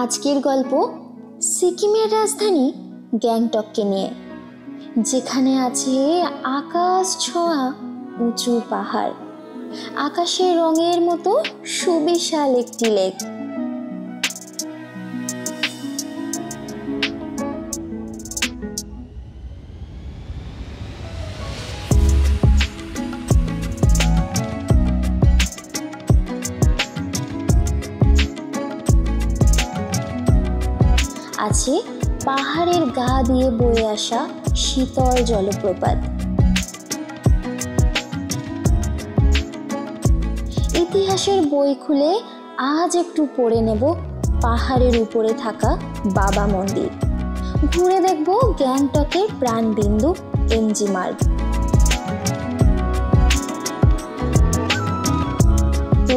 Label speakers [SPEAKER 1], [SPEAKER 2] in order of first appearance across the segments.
[SPEAKER 1] আজকের গল্প সিকিমের রাজধানী গ্যাংটককে নিয়ে, যেখানে আছে আকাশ ছোঁয়া উঁচু পাহাড়, আকাশের রঙের মতো সুবিশাল একটি লেক। আছে পাহাড়ের গা দিয়ে বয়ে আসা শীতল জলপ্রপাত। ইতিহাসের বই খুলে আজ একটু পড়ে নেব পাহাড়ের উপরে থাকা বাবা মন্দির, ঘুরে দেখব গ্যাংটকের প্রাণবিন্দু এমজি মার্গ।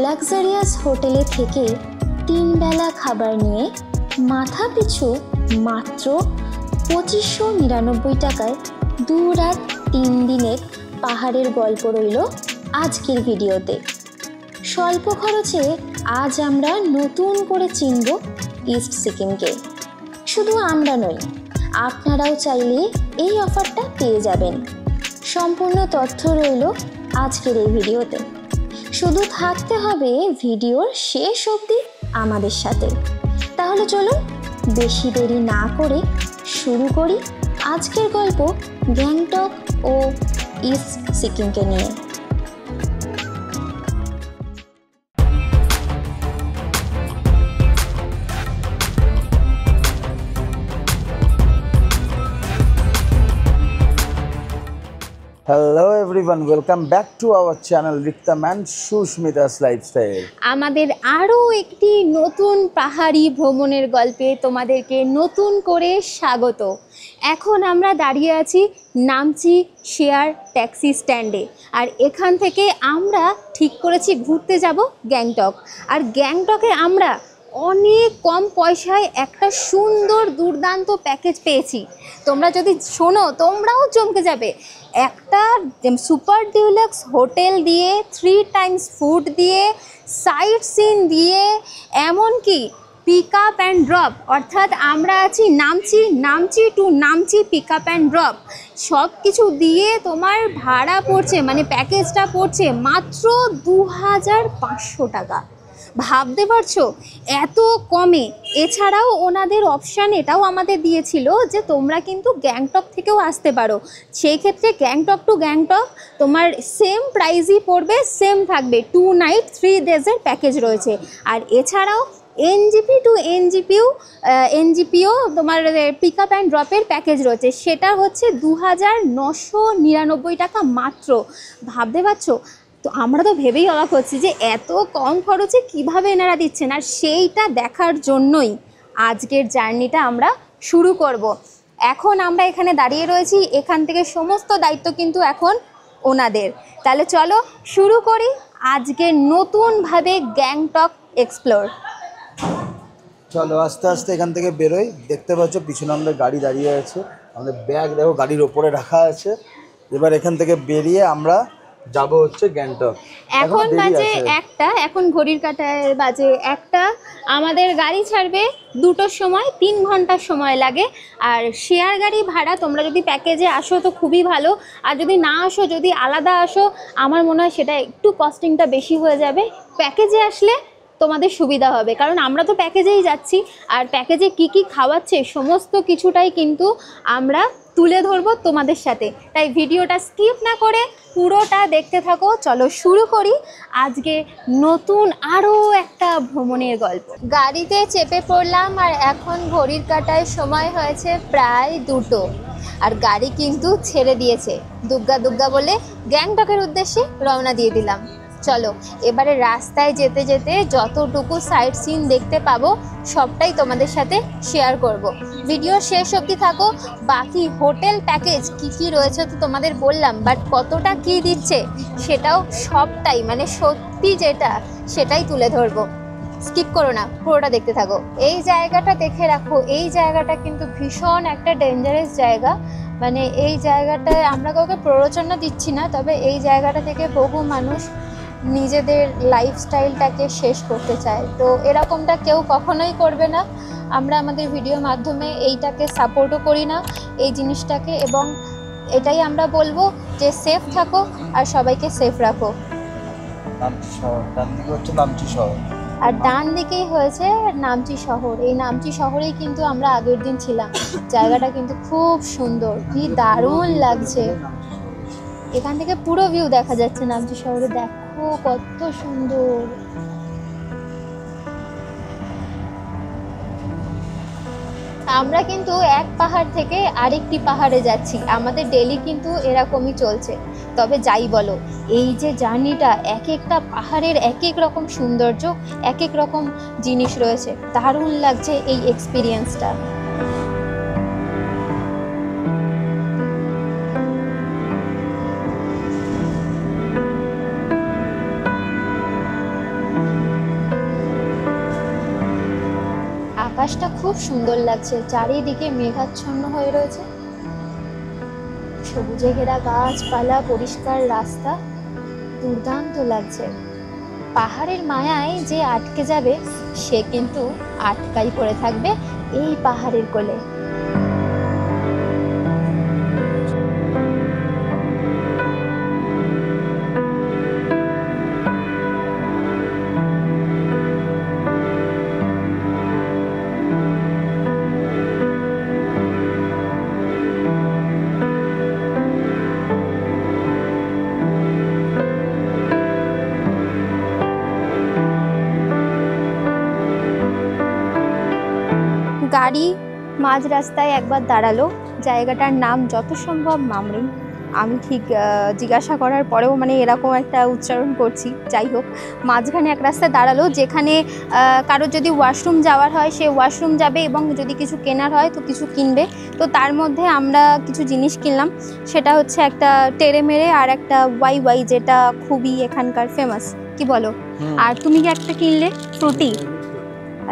[SPEAKER 1] লাক্সারিয়াস হোটেলে থেকে 3 বেলা খাবার নিয়ে মাথা পিছু মাত্র 2599 টাকায় 2 রাত 3 দিনের পাহাড়ের গল্প রইল আজকের ভিডিওতে। স্বল্প খরচে আজ আমরা নতুন করে চিনব ইস্ট সিকিমকে। শুধু আমরা নই, আপনারাও চাইলে এই অফারটা পেয়ে যাবেন। সম্পূর্ণ তথ্য রইল আজকের এই ভিডিওতে। শুধু থাকতে হবে ভিডিওর শেষ অবধি আমাদের সাথে। তাহলে চলুন বেশি দেরি না করে শুরু করি আজকের গল্প গ্যাংটক ও ইস্ট সিকিমকে নিয়ে।
[SPEAKER 2] Hello everyone, welcome back to our channel Riktam and Shushmita's Lifestyle.
[SPEAKER 3] আমাদের আরও একটি নতুন পাহাড়ি ভ্রমণের গল্পে তোমাদেরকে নতুন করে স্বাগত। এখন আমরা দাঁড়িয়ে আছি নামচি শেয়ার ট্যাক্সি স্ট্যান্ডে, আর এখান থেকে আমরা ঠিক করেছি ঘুরতে যাব গ্যাংটক। আর গ্যাংটকে আমরা অনেক কম পয়সায় একটা সুন্দর দুর্দান্ত প্যাকেজ পেয়েছি। তোমরা যদি শোনো তোমরাও চমকে যাবে। একটা সুপার ডিলাক্স হোটেল দিয়ে, 3 টাইমস ফুড দিয়ে, সাইট সিন দিয়ে, এমনকি পিক আপ অ্যান্ড ড্রপ, অর্থাৎ আমরা আছি Namchi to Namchi pick up and drop, সব কিছু দিয়ে তোমার ভাড়া পড়ছে, মানে প্যাকেজটা পড়ছে মাত্র 2500 টাকা। ভাবতে পারছো এত কমে? এছাড়াও ওনাদের অপশান এটাও আমাদের দিয়েছিল যে তোমরা কিন্তু গ্যাংটক থেকেও আসতে পারো। সেই ক্ষেত্রে গ্যাংটক টু গ্যাংটক তোমার সেম প্রাইসই পড়বে, সেম থাকবে। 2 নাইট 3 ডেজের প্যাকেজ রয়েছে। আর এছাড়াও এনজিপি টু এনজিপিও তোমার পিক আপ অ্যান্ড ড্রপের প্যাকেজ রয়েছে, সেটা হচ্ছে 2999 টাকা মাত্র। ভাবতে পারছো? তো আমরা তো ভেবেই অবাক হচ্ছি যে এত কম খরচে কিভাবে এনারা দিচ্ছেন। আর সেইটা দেখার জন্যই আজকের জার্নিটা আমরা শুরু করব। এখন আমরা এখানে দাঁড়িয়ে রয়েছি, এখান থেকে সমস্ত দায়িত্ব কিন্তু এখন ওনাদের। তাহলে চলো শুরু করি আজকে নতুনভাবে গ্যাংটক এক্সপ্লোর।
[SPEAKER 2] চলো আস্তে আস্তে এখান থেকে বেরোই। দেখতে পাচ্ছ পিছনে আমাদের গাড়ি দাঁড়িয়ে আছে, আমাদের ব্যাগ দেখো গাড়ির ওপরে রাখা আছে। এবার এখান থেকে বেরিয়ে আমরা যাব হচ্ছে গ্যাংটক।
[SPEAKER 3] এখন বাজে 1টা, এখন ঘড়ির কাঁটায় বাজে 1টা। আমাদের গাড়ি ছাড়বে 2টোর সময়, 3 ঘন্টার সময় লাগে। আর শেয়ার গাড়ি ভাড়া তোমরা যদি প্যাকেজে আসো তো খুবই ভালো, আর যদি না আসো, যদি আলাদা আসো, আমার মনে হয় সেটা একটু কস্টিংটা বেশি হয়ে যাবে। প্যাকেজে আসলে তোমাদের সুবিধা হবে, কারণ আমরা তো প্যাকেজেই যাচ্ছি। আর প্যাকেজে কি কি খাওয়াচ্ছে সমস্ত কিছুটাই কিন্তু আমরা তুলে ধরবো তোমাদের সাথে। তাই ভিডিওটা স্কিপ না করে পুরোটা দেখতে থাকো। চলো শুরু করি আজকে নতুন আরও একটা ভ্রমণের গল্প। গাড়িতে চেপে পড়লাম, আর এখন ঘড়ির কাঁটায় সময় হয়েছে প্রায় 2টো। আর গাড়ি কিন্তু ছেড়ে দিয়েছে। দুগ্গা দুগ্গা বলে গ্যাংটকের উদ্দেশ্যে রওনা দিয়ে দিলাম। চলো এবারে রাস্তায় যেতে যেতে যতটুকু সাইট সিন দেখতে পাবো সবটাই তোমাদের সাথে শেয়ার করব। ভিডিও শেষ অবধি থাকো। বাকি হোটেল প্যাকেজ কি কি রয়েছে তো তোমাদের বললাম, বাট কতটা কি দিচ্ছে সেটাও সবটাই, মানে সত্যি যেটা সেটাই তুলে ধরবো। স্কিপ করো না, পুরোটা দেখতে থাকো। এই জায়গাটা দেখে রাখো, এই জায়গাটা কিন্তু ভীষণ একটা ডেঞ্জারাস জায়গা। মানে এই জায়গাটায় আমরা কাউকে প্ররোচনা দিচ্ছি না, তবে এই জায়গাটা থেকে বহু মানুষ নিজেদের লাইফস্টাইলটাকে শেষ করতে চায়। তো এরকমটা কেউ কখনোই করবে না। আমরা আমাদের ভিডিওর মাধ্যমে এইটাকে সাপোর্টও করি না, এই জিনিসটাকে, এবং এটাই আমরা বলবো যে সেফ থাকো আর সবাইকে সেফ রাখো।
[SPEAKER 2] নামচি শহর, ডান দিকে হচ্ছে নামচি শহর,
[SPEAKER 3] আর ডান দিকেই হয়েছে নামচি শহর। এই নামচি শহরেই কিন্তু আমরা আগের দিন ছিলাম। জায়গাটা কিন্তু খুব সুন্দর, কি দারুণ লাগছে। এখান থেকে পুরো ভিউ দেখা যাচ্ছে নামচি শহরে, দেখো কত সুন্দর। আমরা কিন্তু এক পাহাড় থেকে আরেকটি পাহাড়ে যাচ্ছি, আমাদের ডেলি কিন্তু এরকমই চলছে। তবে যাই বলো, এই যে জার্নিটা, এক একটা পাহাড়ের এক এক রকম সৌন্দর্য, এক এক রকম জিনিস রয়েছে, দারুণ লাগছে এই এক্সপিরিয়েন্সটা। আকাশটা খুব সুন্দর লাগছে, চারিদিকে মেঘাচ্ছন্ন হয়ে রয়েছে, সবুজে ঘেরা গাছপালা, পরিষ্কার রাস্তা, দুর্দান্ত লাগছে। পাহাড়ের মায়ায় যে আটকে যাবে সে কিন্তু আটকাই পড়ে থাকবে এই পাহাড়ের কোলে। গাড়ি মাঝ রাস্তায় একবার দাঁড়ালো, জায়গাটার নাম যত সম্ভব মামরিং। আমি ঠিক জিজ্ঞাসা করার পরেও মানে এরকম একটা উচ্চারণ করছি। যাই হোক, মাঝখানে এক রাস্তায় দাঁড়ালো, যেখানে কারোর যদি ওয়াশরুম যাওয়ার হয় সে ওয়াশরুম যাবে, এবং যদি কিছু কেনার হয় তো কিছু কিনবে। তো তার মধ্যে আমরা কিছু জিনিস কিনলাম, সেটা হচ্ছে একটা টেরে মেরে আর একটা ওয়াই ওয়াই, যেটা খুবই এখানকার ফেমাস, কি বলো? আর তুমি কি একটা কিনলে? ফ্রুটি।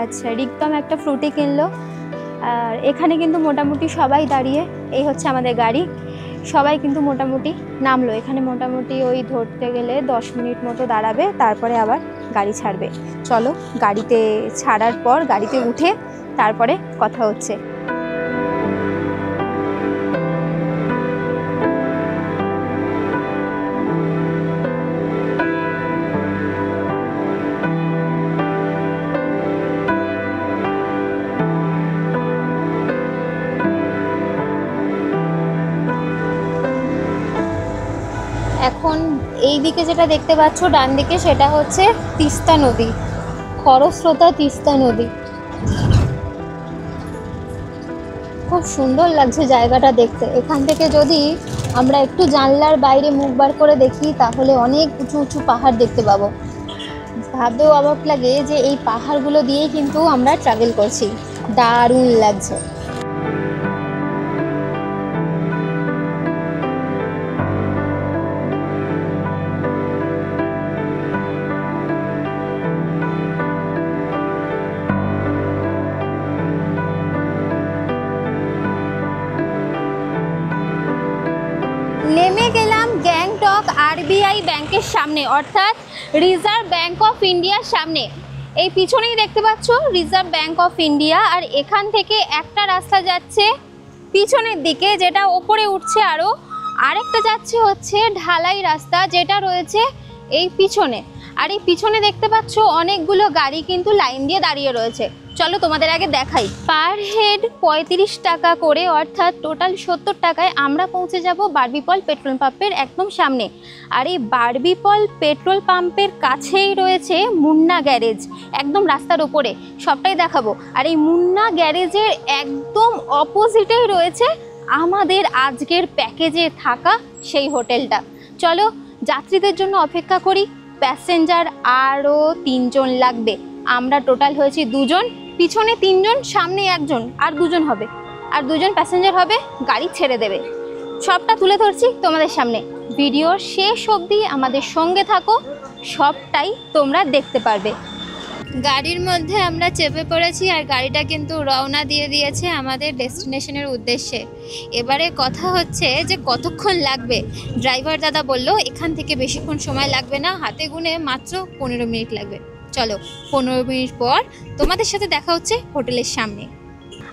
[SPEAKER 3] আচ্ছা, রিক্তম একটা ফ্রুটি কিনলো। আর এখানে কিন্তু মোটামুটি সবাই দাঁড়িয়ে, এই হচ্ছে আমাদের গাড়ি, সবাই কিন্তু মোটামুটি নামলো। এখানে মোটামুটি ওই ধরতে গেলে 10 মিনিট মতো দাঁড়াবে, তারপরে আবার গাড়ি ছাড়বে। চলো, গাড়িতে ছাড়ার পর গাড়িতে উঠে তারপরে কথা হচ্ছে। এখন এই দিকে যেটা দেখতে পাচ্ছ ডান দিকে, সেটা হচ্ছে তিস্তা নদী, খরস্রোতা তিস্তা নদী। খুব সুন্দর লাগছে জায়গাটা দেখতে। এখান থেকে যদি আমরা একটু জানলার বাইরে মুখ বার করে দেখি, তাহলে অনেক উঁচু উঁচু পাহাড় দেখতে পাবো। ভাবতেও অবাক লাগে যে এই পাহাড়গুলো দিয়েই কিন্তু আমরা ট্রাভেল করছি, দারুণ লাগছে। নেমে গেলাম গ্যাংটক আরবিআই ব্যাংকের সামনে, অর্থাৎ রিজার্ভ ব্যাংক অফ ইন্ডিয়ার সামনে। এই পিছনেই দেখতে পাচ্ছ রিজার্ভ ব্যাংক অফ ইন্ডিয়া। আর এখান থেকে একটা রাস্তা যাচ্ছে পিছনের দিকে, যেটা ওপরে উঠছে, আরও আরেকটা যাচ্ছে হচ্ছে ঢালাই রাস্তা, যেটা রয়েছে এই পিছনে। আর এই পিছনে দেখতে পাচ্ছ অনেকগুলো গাড়ি কিন্তু লাইন দিয়ে দাঁড়িয়ে রয়েছে। চলো তোমাদের আগে দেখাই। পার হেড 35 টাকা করে, অর্থাৎ টোটাল 70 টাকায় আমরা পৌঁছে যাব বারবিপল পেট্রোল পাম্পের একদম সামনে। আর এই বারবিপল পেট্রোল পাম্পের কাছেই রয়েছে মুন্না গ্যারেজ, একদম রাস্তার উপরে, সবটাই দেখাবো। আর এই মুন্না গ্যারেজের একদম অপোজিটেই রয়েছে আমাদের আজকের প্যাকেজে থাকা সেই হোটেলটা। চলো যাত্রীদের জন্য অপেক্ষা করি। প্যাসেঞ্জার আরও 3 জন লাগবে, আমরা টোটাল হয়েছি 2 জন, পিছনে 3 জন, সামনে 1 জন, আর 2 জন হবে, আর 2 জন প্যাসেঞ্জার হবে, গাড়ি ছেড়ে দেবে। সবটা তুলে ধরছি তোমাদের সামনে। ভিডিওর শেষ অবধি আমাদের সঙ্গে থাকো, সবটাই তোমরা দেখতে পারবে। গাড়ির মধ্যে আমরা চেপে পড়েছি আর গাড়িটা কিন্তু রওনা দিয়ে দিয়েছে আমাদের ডেস্টিনেশনের উদ্দেশ্যে। এবারে কথা হচ্ছে যে কতক্ষণ লাগবে। ড্রাইভার দাদা বলল এখান থেকে বেশিক্ষণ সময় লাগবে না, হাতে গুনে মাত্র 15 মিনিট লাগবে। চলো 15 মিনিট পর তোমাদের সাথে দেখা হচ্ছে হোটেলের সামনে।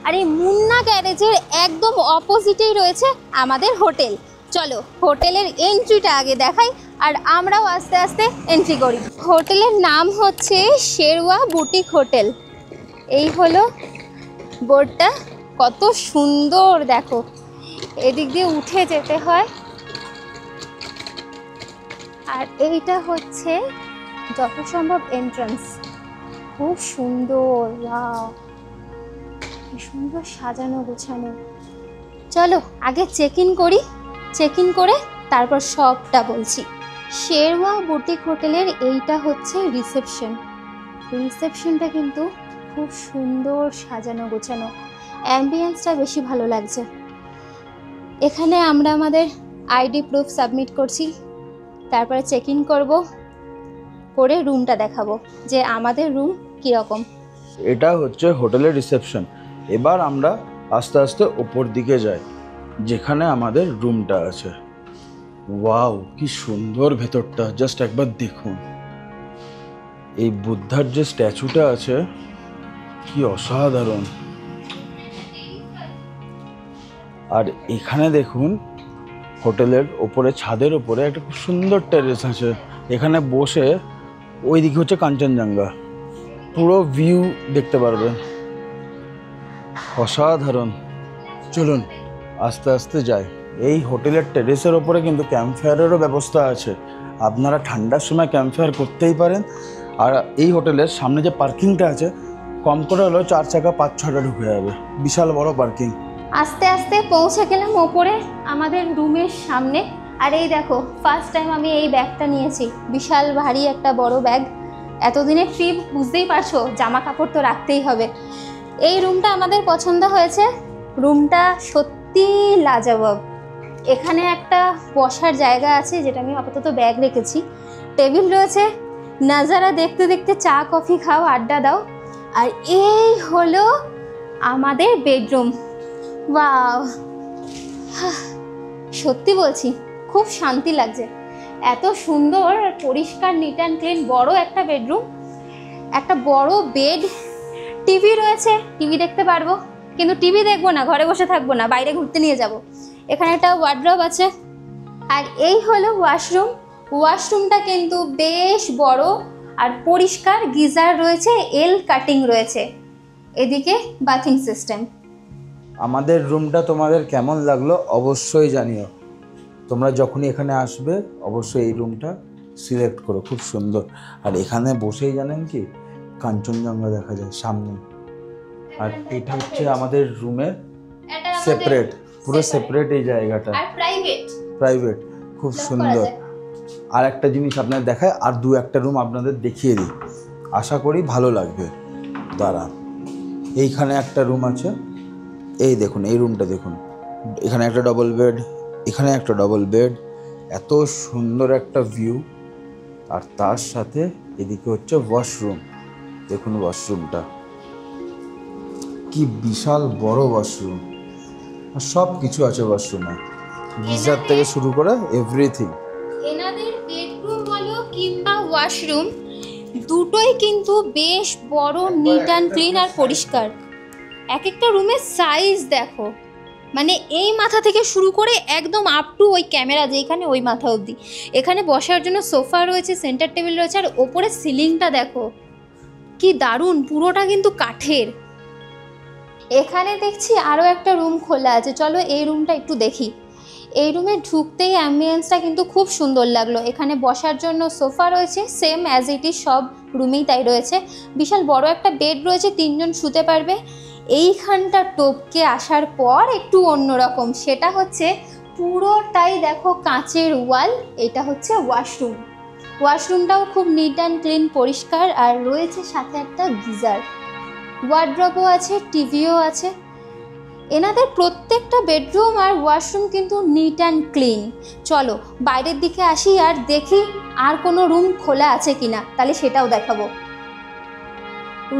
[SPEAKER 3] আর এই মুন্না গ্যারেজের একদম অপোজিটেই রয়েছে আমাদের হোটেল। চলো হোটেলের এন্ট্রিটা আগে দেখাই আর আমরাও আস্তে আস্তে এন্ট্রি করি। হোটেলের নাম হচ্ছে শেরওয়া বুটিক হোটেল। এই হলো বোর্ডটা, কত সুন্দর দেখো। এদিক দিয়ে উঠে যেতে হয়। আর এইটা হচ্ছে যত সম্ভব এন্ট্রান্স। খুব সুন্দর, ওয়াও, কি সুন্দর সাজানো গোছানো। চলো আগে চেক ইন করি, চেক ইন করে তারপর সবটা বলছি। শেরওয়া বুটিক হোটেলের এইটা হচ্ছে রিসেপশন। রিসেপশনটা কিন্তু খুব সুন্দর সাজানো গোছানো, অ্যাম্বিয়েন্সটা বেশি ভালো লাগছে। এখানে আমরা আমাদের আইডি প্রুফ সাবমিট করছি, তারপরে চেক ইন করবো, করে রুমটা দেখাবো যে আমাদের রুম কীরকম।
[SPEAKER 2] এটা হচ্ছে হোটেলের রিসেপশন। এবার আমরা আস্তে আস্তে ওপর দিকে যাই যেখানে আমাদের রুমটা আছে। ওয়াও, কি সুন্দর ভেতরটা, জাস্ট একবার দেখুন। এই বুদ্ধার যে স্ট্যাচুটা আছে কি অসাধারণ। আর এখানে দেখুন হোটেলের ওপরে, ছাদের ওপরে একটা খুব সুন্দর টেরেস আছে। এখানে বসে ওইদিকে হচ্ছে কাঞ্চনজঙ্ঘা, পুরো ভিউ দেখতে পারবেন। অসাধারণ। চলুন আস্তে আস্তে যাই। এই হোটেলের টেরেসের ওপরে কিন্তু ক্যাম্প ফায়ারেরও ব্যবস্থা আছে। আপনারা ঠান্ডার সময় ক্যাম্প ফায়ার করতেই পারেন। আর এই হোটেলের সামনে যে পার্কিংটা আছে, কম করে হলেও 4 চাকা 5-6টা ঢুকে যাবে, বিশাল বড় পার্কিং।
[SPEAKER 3] আস্তে আস্তে পৌঁছে গেলাম ওপরে আমাদের রুমের সামনে। আর এই দেখো, ফার্স্ট টাইম আমি এই ব্যাগটা নিয়েছি, বিশাল ভারী একটা বড় ব্যাগ। এতদিনের ট্রিপ, বুঝতেই পারছো, জামা কাপড় তো রাখতেই হবে। এই রুমটা আমাদের পছন্দ হয়েছে। রুমটা সত্যি লাজবাব। এখানে একটা বসার জায়গা আছে, যেটা আমি আপাতত ব্যাগ রেখেছি। টেবিল রয়েছে, নাজারা দেখতে দেখতে চা কফি খাও, আড্ডা দাও। আর এই হলো আমাদের বেডরুম। ওয়াও, সত্যি বলছি খুব শান্তি লাগছে। এত সুন্দর পরিষ্কার, নিট অ্যান্ড ক্লিন, বড় একটা বেডরুম, একটা বড় বেড, টিভি রয়েছে, টিভি দেখতে পারবো। কিন্তু টিভি দেখবো না, ঘরে বসে থাকবো না, বাইরে ঘুরতে নিয়ে যাব। এখানে একটা ওয়ার্ড্রব আছে। আর এই হলো ওয়াশরুম। ওয়াশরুমটা কিন্তু বেশ বড় আর পরিষ্কার। গিজার রয়েছে, এল কাটিং রয়েছে, এদিকে বাথিং সিস্টেম।
[SPEAKER 2] আমাদের রুমটা তোমাদের কেমন লাগলো অবশ্যই জানিও। তোমরা যখনই এখানে আসবে অবশ্যই এই রুমটা সিলেক্ট করো, খুব সুন্দর। আর এখানে বসেই জানেন কি, কাঞ্চনজঙ্ঘা দেখা যায় সামনে। আর এটা হচ্ছে আমাদের রুমের সেপারেট, পুরো সেপারেট এই জায়গাটা,
[SPEAKER 3] আর
[SPEAKER 2] প্রাইভেট, খুব সুন্দর। আর একটা জিনিস আপনাদের দেখায়, আর 2-1টা রুম আপনাদের দেখিয়ে দিই, আশা করি ভালো লাগবে। দাঁড়ান, এইখানে একটা রুম আছে, এই দেখুন, এই রুমটা দেখুন। এখানে একটা ডবল বেড, এখানে একটা ডবল বেড, এত সুন্দর একটা ভিউ। আর তার সাথে এদিকে হচ্ছে ওয়াশরুম। দেখুন ওয়াশরুমটা কি বিশাল বড় ওয়াশরুম, আর সব কিছু আছে ওয়াশরুমে, গিজার থেকে শুরু করে এভরিথিং।
[SPEAKER 3] এনাদের বেডরুম বলো কিংবা ওয়াশরুম, দুটোই কিন্তু বেশ বড়, নিট অ্যান্ড ক্লিন আর পরিষ্কার। এক একটা রুমের সাইজ দেখো, মানে এই মাথা থেকে শুরু করে একদম আপ টু ওই ক্যামেরা যেখানে, ওই মাথা অবধি। এখানে বসার জন্য সোফা রয়েছে, সেন্টার টেবিল রয়েছে, আর ওপরে সিলিংটা দেখো কি দারুণ, পুরোটা কিন্তু কাঠের। এখানে দেখছি আরও একটা রুম খোলা আছে, চলো এই রুমটা একটু দেখি। এই রুমে ঢুকতেই অ্যাম্বিয়েন্সটা কিন্তু খুব সুন্দর লাগলো। এখানে বসার জন্য সোফা রয়েছে, সেম অ্যাজ ইট ইজ সব রুমেই তাই রয়েছে। বিশাল বড় একটা বেড রয়েছে, 3 জন শুতে পারবে। এইখানটা টপকে আসার পর একটু অন্যরকম, সেটা হচ্ছে পুরোটাই দেখো কাঁচের ওয়াল। এটা হচ্ছে ওয়াশরুম। ওয়াশরুমটাও খুব নিট অ্যান্ড ক্লিন, পরিষ্কার, আর রয়েছে সাথে একটা গিজার। ওয়ার্ড্রবও আছে, টিভিও আছে। এনাদের প্রত্যেকটা বেডরুম আর ওয়াশরুম কিন্তু নিট অ্যান্ড ক্লিন। চলো বাইরের দিকে আসি আর দেখি আর কোনো রুম খোলা আছে কিনা, তাহলে সেটাও দেখাবো।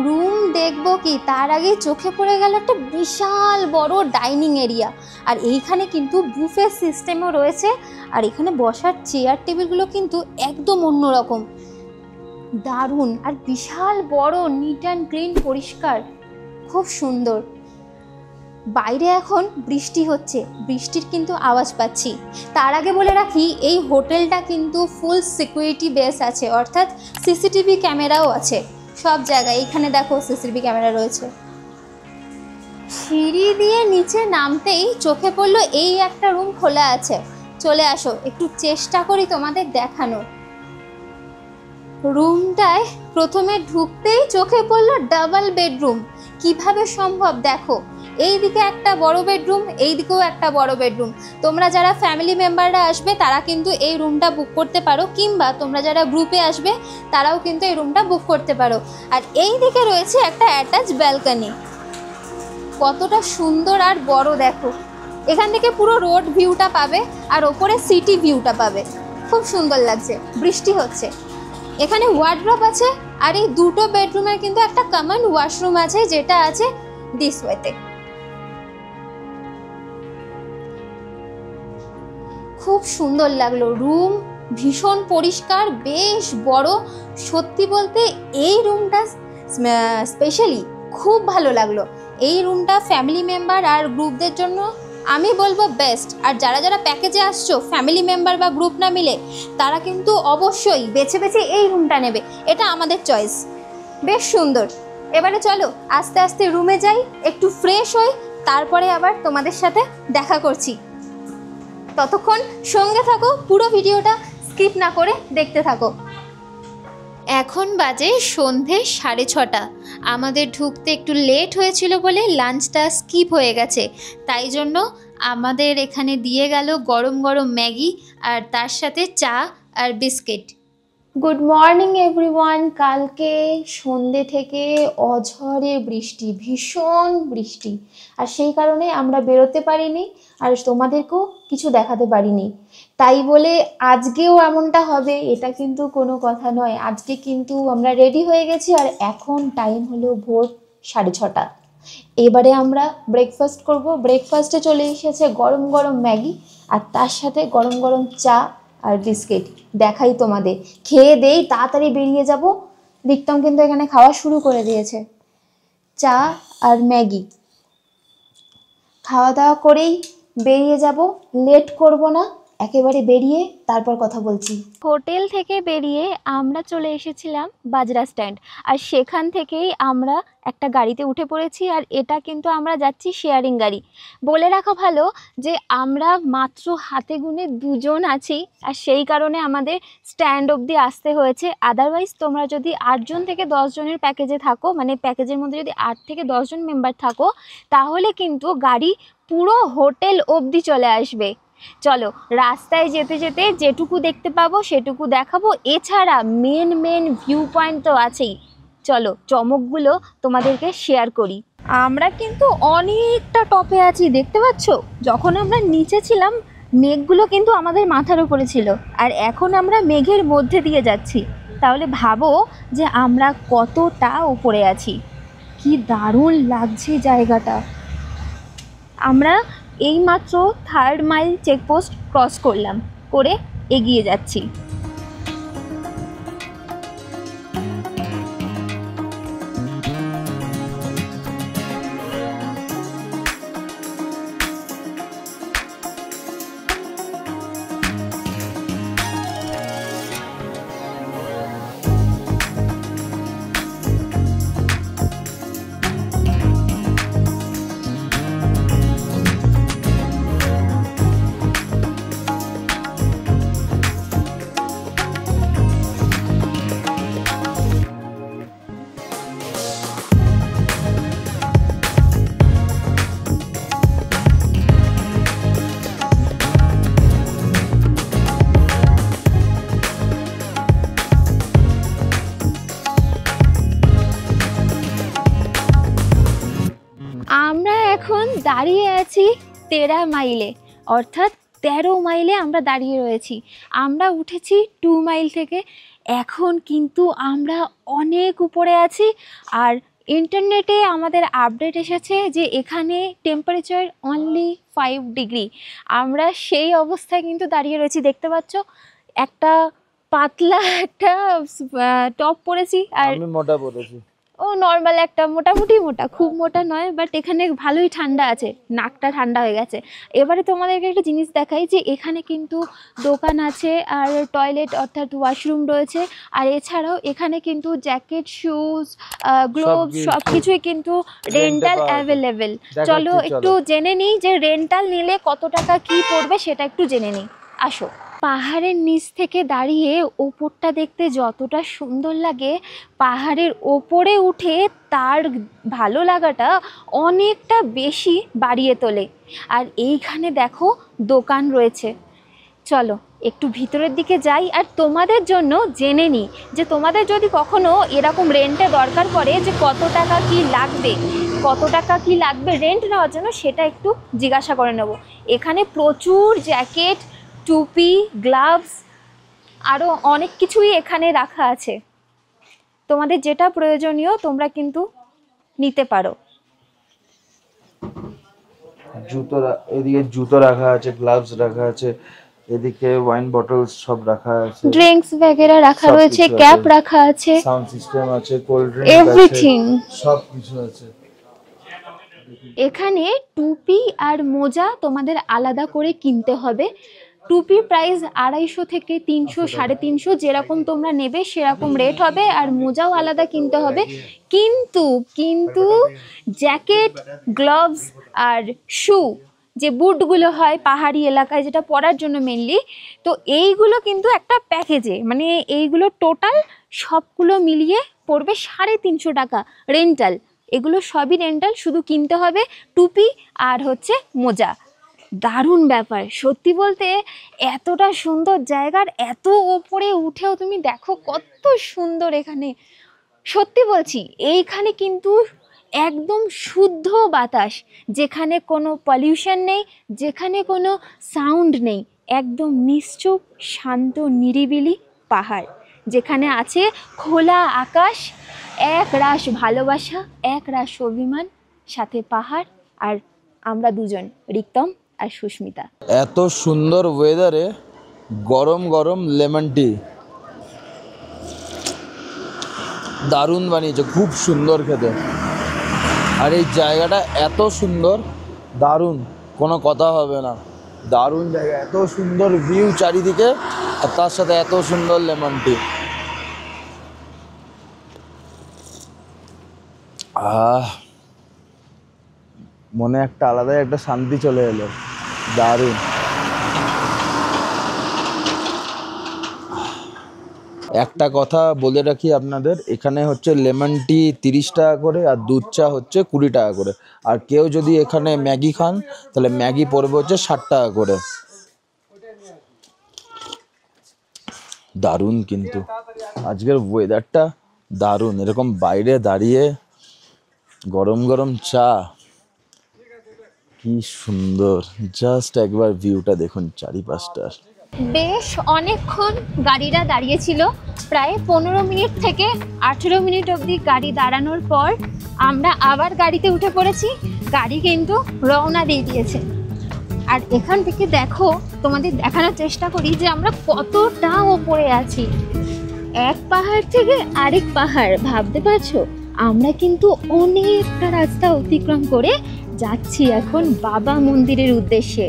[SPEAKER 3] রুম দেখবো কি তার আগে চোখে পড়ে গেল একটা বিশাল বড় ডাইনিং এরিয়া। আর এইখানে কিন্তু বুফে সিস্টেমও রয়েছে। আর এখানে বসার চেয়ার টেবিলগুলো কিন্তু একদম অন্যরকম, দারুণ। আর বিশাল বড়, নিট অ্যান্ড ক্লিন, পরিষ্কার, খুব সুন্দর। বাইরে এখন বৃষ্টি হচ্ছে, বৃষ্টির কিন্তু আওয়াজ পাচ্ছি। তার আগে বলে রাখি, এই হোটেলটা কিন্তু ফুল সিকিউরিটি বেস আছে, অর্থাৎ সিসিটিভি ক্যামেরাও আছে সব জায়গায়। এখানে দেখো সিসিটিভি ক্যামেরা রয়েছে। সিঁড়ি দিয়ে নিচে নামতেই চোখে পড়লো এই একটা রুম খোলা আছে। চলে আসো, একটু চেষ্টা করি তোমাদের দেখানোর। রুমটায় প্রথমে ঢুকতেই চোখে পড়লো ডাবল বেডরুম। কিভাবে সম্ভব দেখো, এইদিকে একটা বড় বেডরুম, এইদিকেও একটা বড় বেডরুম। তোমরা যারা ফ্যামিলি মেম্বাররা আসবে তারা কিন্তু এই রুমটা বুক করতে পারো, কিংবা তোমরা যারা গ্রুপে আসবে তারাও কিন্তু এই রুমটা বুক করতে পারো। আর এই দিকে রয়েছে একটা অ্যাটাচ ব্যালকনি। কতটা সুন্দর আর বড় দেখো। এখান থেকে পুরো রোড ভিউটা পাবে আর ওপরে সিটি ভিউটা পাবে। খুব সুন্দর লাগছে। বৃষ্টি হচ্ছে। এখানে ওয়ার্ড্রপ আছে, আর এই দুটো বেডরুমের কিন্তু একটা কমন ওয়াশরুম আছে, যেটা আছে দিস ওয়েতে। খুব সুন্দর লাগলো। রুম ভীষণ পরিষ্কার, বেশ বড়। সত্যি বলতে এই রুমটা স্পেশালি খুব ভালো লাগলো। এই রুমটা ফ্যামিলি মেম্বার আর গ্রুপদের জন্য আমি বলবো বেস্ট। আর যারা যারা প্যাকেজে আসছো ফ্যামিলি মেম্বার বা গ্রুপ না মিলে, তারা কিন্তু অবশ্যই বেছে বেছে এই রুমটা নেবে। এটা আমাদের চয়েস। বেশ সুন্দর। এবারে চলো আস্তে আস্তে রুমে যাই, একটু ফ্রেশ হই, তারপরে আবার তোমাদের সাথে দেখা করছি। ততক্ষণ সঙ্গে থাকো, পুরো ভিডিওটা স্কিপ না করে দেখতে থাকো। এখন বাজে সন্ধে 6:30। আমাদের ঢুকতে একটু লেট হয়েছিল বলে লাঞ্চটা স্কিপ হয়ে গেছে। তাই জন্য আমাদের এখানে দিয়ে গেল গরম গরম ম্যাগি আর তার সাথে চা আর বিস্কিট। Good morning everyone. কালকে সন্ধে থেকে অঝরে বৃষ্টি, ভীষণ বৃষ্টি। আর সেই কারণে আমরা বেরোতে পারিনি আর তোমাদেরকেও কিছু দেখাতে পারিনি। তাই বলে আজকেও এমনটা হবে এটা কিন্তু কোনো কথা নয়। আজকে কিন্তু আমরা রেডি হয়ে গেছি আর এখন টাইম হলো ভোর 6:30। এবারে আমরা ব্রেকফাস্ট করব। ব্রেকফাস্টে চলে এসেছে গরম গরম ম্যাগি আর তার সাথে গরম গরম চা আর বিস্কিট। দেখাই তোমাদের। খেয়ে দেই, তাড়াতাড়ি বেরিয়ে যাব। রিক্তম কিন্তু এখানে খাওয়া শুরু করে দিয়েছে। চা আর ম্যাগি খাওয়া দাওয়া করেই বেরিয়ে যাব। লেট করব না, একেবারে বেরিয়ে তারপর কথা বলছি। হোটেল থেকে বেরিয়ে আমরা চলে এসেছিলাম বাজরা স্ট্যান্ড। আর সেখান থেকেই আমরা একটা গাড়িতে উঠে পড়েছি। আর এটা কিন্তু আমরা যাচ্ছি শেয়ারিং গাড়ি। বলে রাখা ভালো যে আমরা মাত্র হাতে গুনে 2 জন আছি, আর সেই কারণে আমাদের স্ট্যান্ড অবধি আসতে হয়েছে। আদারওয়াইজ তোমরা যদি 8 জন থেকে 10 জনের প্যাকেজে থাকো, মানে প্যাকেজের মধ্যে যদি 8 থেকে 10 জন মেম্বার থাকো, তাহলে কিন্তু গাড়ি পুরো হোটেল অবধি চলে আসবে। চলো রাস্তায় যেতে যেতে যেটুকু দেখতে পাবো সেটুকু দেখাবো। এছাড়া মেন ভিউ পয়েন্ট তো আছেই। চলো চমকগুলো তোমাদেরকে শেয়ার করি। আমরা কিন্তু অনেকটা টপে আছি, দেখতে পাচ্ছ। যখন আমরা নিচে ছিলাম মেঘগুলো কিন্তু আমাদের মাথার উপরে ছিল, আর এখন আমরা মেঘের মধ্যে দিয়ে যাচ্ছি। তাহলে ভাবো যে আমরা কতটা উপরে আছি। কি দারুণ লাগছে জায়গাটা। আমরা এইমাত্র 3rd মাইল চেকপোস্ট ক্রস করলাম, করে এগিয়ে যাচ্ছি। আমরা এখন দাঁড়িয়ে আছি 13 মাইলে, অর্থাৎ 13 মাইলে আমরা দাঁড়িয়ে রয়েছি। আমরা উঠেছি 2 মাইল থেকে। এখন কিন্তু আমরা অনেক উপরে আছি, আর ইন্টারনেটে আমাদের আপডেট এসেছে যে এখানে টেম্পারেচার অনলি 5 ডিগ্রি। আমরা সেই অবস্থায় কিন্তু দাঁড়িয়ে রয়েছি, দেখতে পাচ্ছ একটা পাতলা একটা টপ পরেছি, আর
[SPEAKER 2] আমি মোটা পরেছি।
[SPEAKER 3] ও নর্মাল একটা মোটামুটি মোটা, খুব মোটা নয়, বাট এখানে ভালোই ঠান্ডা আছে, নাকটা ঠান্ডা হয়ে গেছে। এবারে তোমাদেরকে একটা জিনিস দেখাই যে এখানে কিন্তু দোকান আছে আর টয়লেট অর্থাৎ ওয়াশরুম রয়েছে, আর এছাড়াও এখানে কিন্তু জ্যাকেট, শুজ, গ্লোভস সব কিছুই কিন্তু রেন্টাল অ্যাভেলেবেল। চলো একটু জেনে নিই যে রেন্টাল নিলে কত টাকা কি পড়বে সেটা একটু জেনে নিই, আসো। পাহাড়ের নিচ থেকে দাঁড়িয়ে ওপরটা দেখতে যতটা সুন্দর লাগে, পাহাড়ের ওপরে উঠে তার ভালো লাগাটা অনেকটা বেশি বাড়িয়ে তোলে। আর এইখানে দেখো দোকান রয়েছে, চলো একটু ভিতরের দিকে যাই আর তোমাদের জন্য জেনে নিই যে তোমাদের যদি কখনো এরকম রেন্টে দরকার পড়ে যে কত টাকা কি লাগবে রেন্ট নেওয়ার জন্য, সেটা একটু জিজ্ঞাসা করে নেব। এখানে প্রচুর জ্যাকেট, টুপি, গ্লাভস আরও অনেক কিছুই এখানে রাখা আছে। তোমাদের যেটা প্রয়োজনীয় তোমরা কিন্তু নিতে পারো।
[SPEAKER 2] এদিকে জুতো রাখা আছে, গ্লাভস রাখা আছে, এদিকে ওয়াইন বটলস সব রাখা আছে,
[SPEAKER 3] ড্রিঙ্কস वगैरह রাখা রয়েছে, ক্যাপ রাখা আছে,
[SPEAKER 2] সাউন্ড সিস্টেম আছে, কোল্ড ড্রিঙ্ক
[SPEAKER 3] এভরিথিং
[SPEAKER 2] সব কিছু আছে।
[SPEAKER 3] এখানে টুপি আর মোজা তোমাদের আলাদা করে কিনতে হবে। টুপির প্রাইস 250 থেকে 300, 350, যেরকম তোমরা নেবে সেরকম রেট হবে, আর মোজাও আলাদা কিনতে হবে। কিন্তু জ্যাকেট, গ্লাভস আর শু, যে বুটগুলো হয় পাহাড়ি এলাকায় যেটা পরার জন্য মেনলি, তো এইগুলো কিন্তু একটা প্যাকেজে, মানে এইগুলো টোটাল সবগুলো মিলিয়ে পড়বে 350 টাকা রেন্টাল। এগুলো সবই রেন্টাল, শুধু কিনতে হবে টুপি আর হচ্ছে মোজা। দারুণ ব্যাপার সত্যি বলতে, এতটা সুন্দর জায়গার এত ওপরে উঠেও তুমি দেখো কত সুন্দর এখানে। সত্যি বলছি, এইখানে কিন্তু একদম শুদ্ধ বাতাস, যেখানে কোনো পলিউশন নেই, যেখানে কোনো সাউন্ড নেই, একদম নিশ্চুপ শান্ত নিরিবিলি পাহাড়, যেখানে আছে খোলা আকাশ, এক রাশ ভালোবাসা, এক রাশ অভিমান, সাথে পাহাড় আর আমরা দুজন, রিক্তম আর সুস্মিতা।
[SPEAKER 2] এত সুন্দর ওয়েদারে গরম গরম লেমন টি দারুণ বানিয়েছে, খুব সুন্দর খেতে। আর এই জায়গাটা এত সুন্দর, দারুণ, কোনো কথা হবে না, দারুণ জায়গা, এত সুন্দর ভিউ চারিদিকে, আর তার সাথে এত সুন্দর লেমন টি। মনে একটা আলাদাই একটা শান্তি চলে এলো, দারুণ। একটা কথা বলে রাখি আপনাদের, এখানে হচ্ছে লেমন টি 30 টাকা করে আর দুধ চা হচ্ছে 20 টাকা করে। আর কেউ যদি এখানে ম্যাগি খান তাহলে ম্যাগি পড়বে হচ্ছে 60 টাকা করে। দারুণ, কিন্তু আজকের ওয়েদারটা দারুণ, এরকম বাইরে দাঁড়িয়ে গরম গরম চা, কি সুন্দর। জাস্ট একবার ভিউটা দেখুন চারিপাশটার।
[SPEAKER 3] বেশ অনেকক্ষণ গাড়িটা দাঁড়িয়েছিল, প্রায় 15 মিনিট থেকে 18 মিনিট অবধি গাড়ি দাঁড়ানোর পর আমরা আবার গাড়িতে উঠে পড়েছি। গাড়ি কিন্তু রওনা দিয়ে দিয়েছে। আর এখান থেকে দেখো, তোমাদের দেখানোর চেষ্টা করি যে আমরা কতটা ওপরে আছি। এক পাহাড় থেকে আরেক পাহাড়, ভাবতে পারছো? আমরা কিন্তু অনেকটা রাস্তা অতিক্রম করে যাচ্ছি এখন বাবা মন্দিরের উদ্দেশ্যে।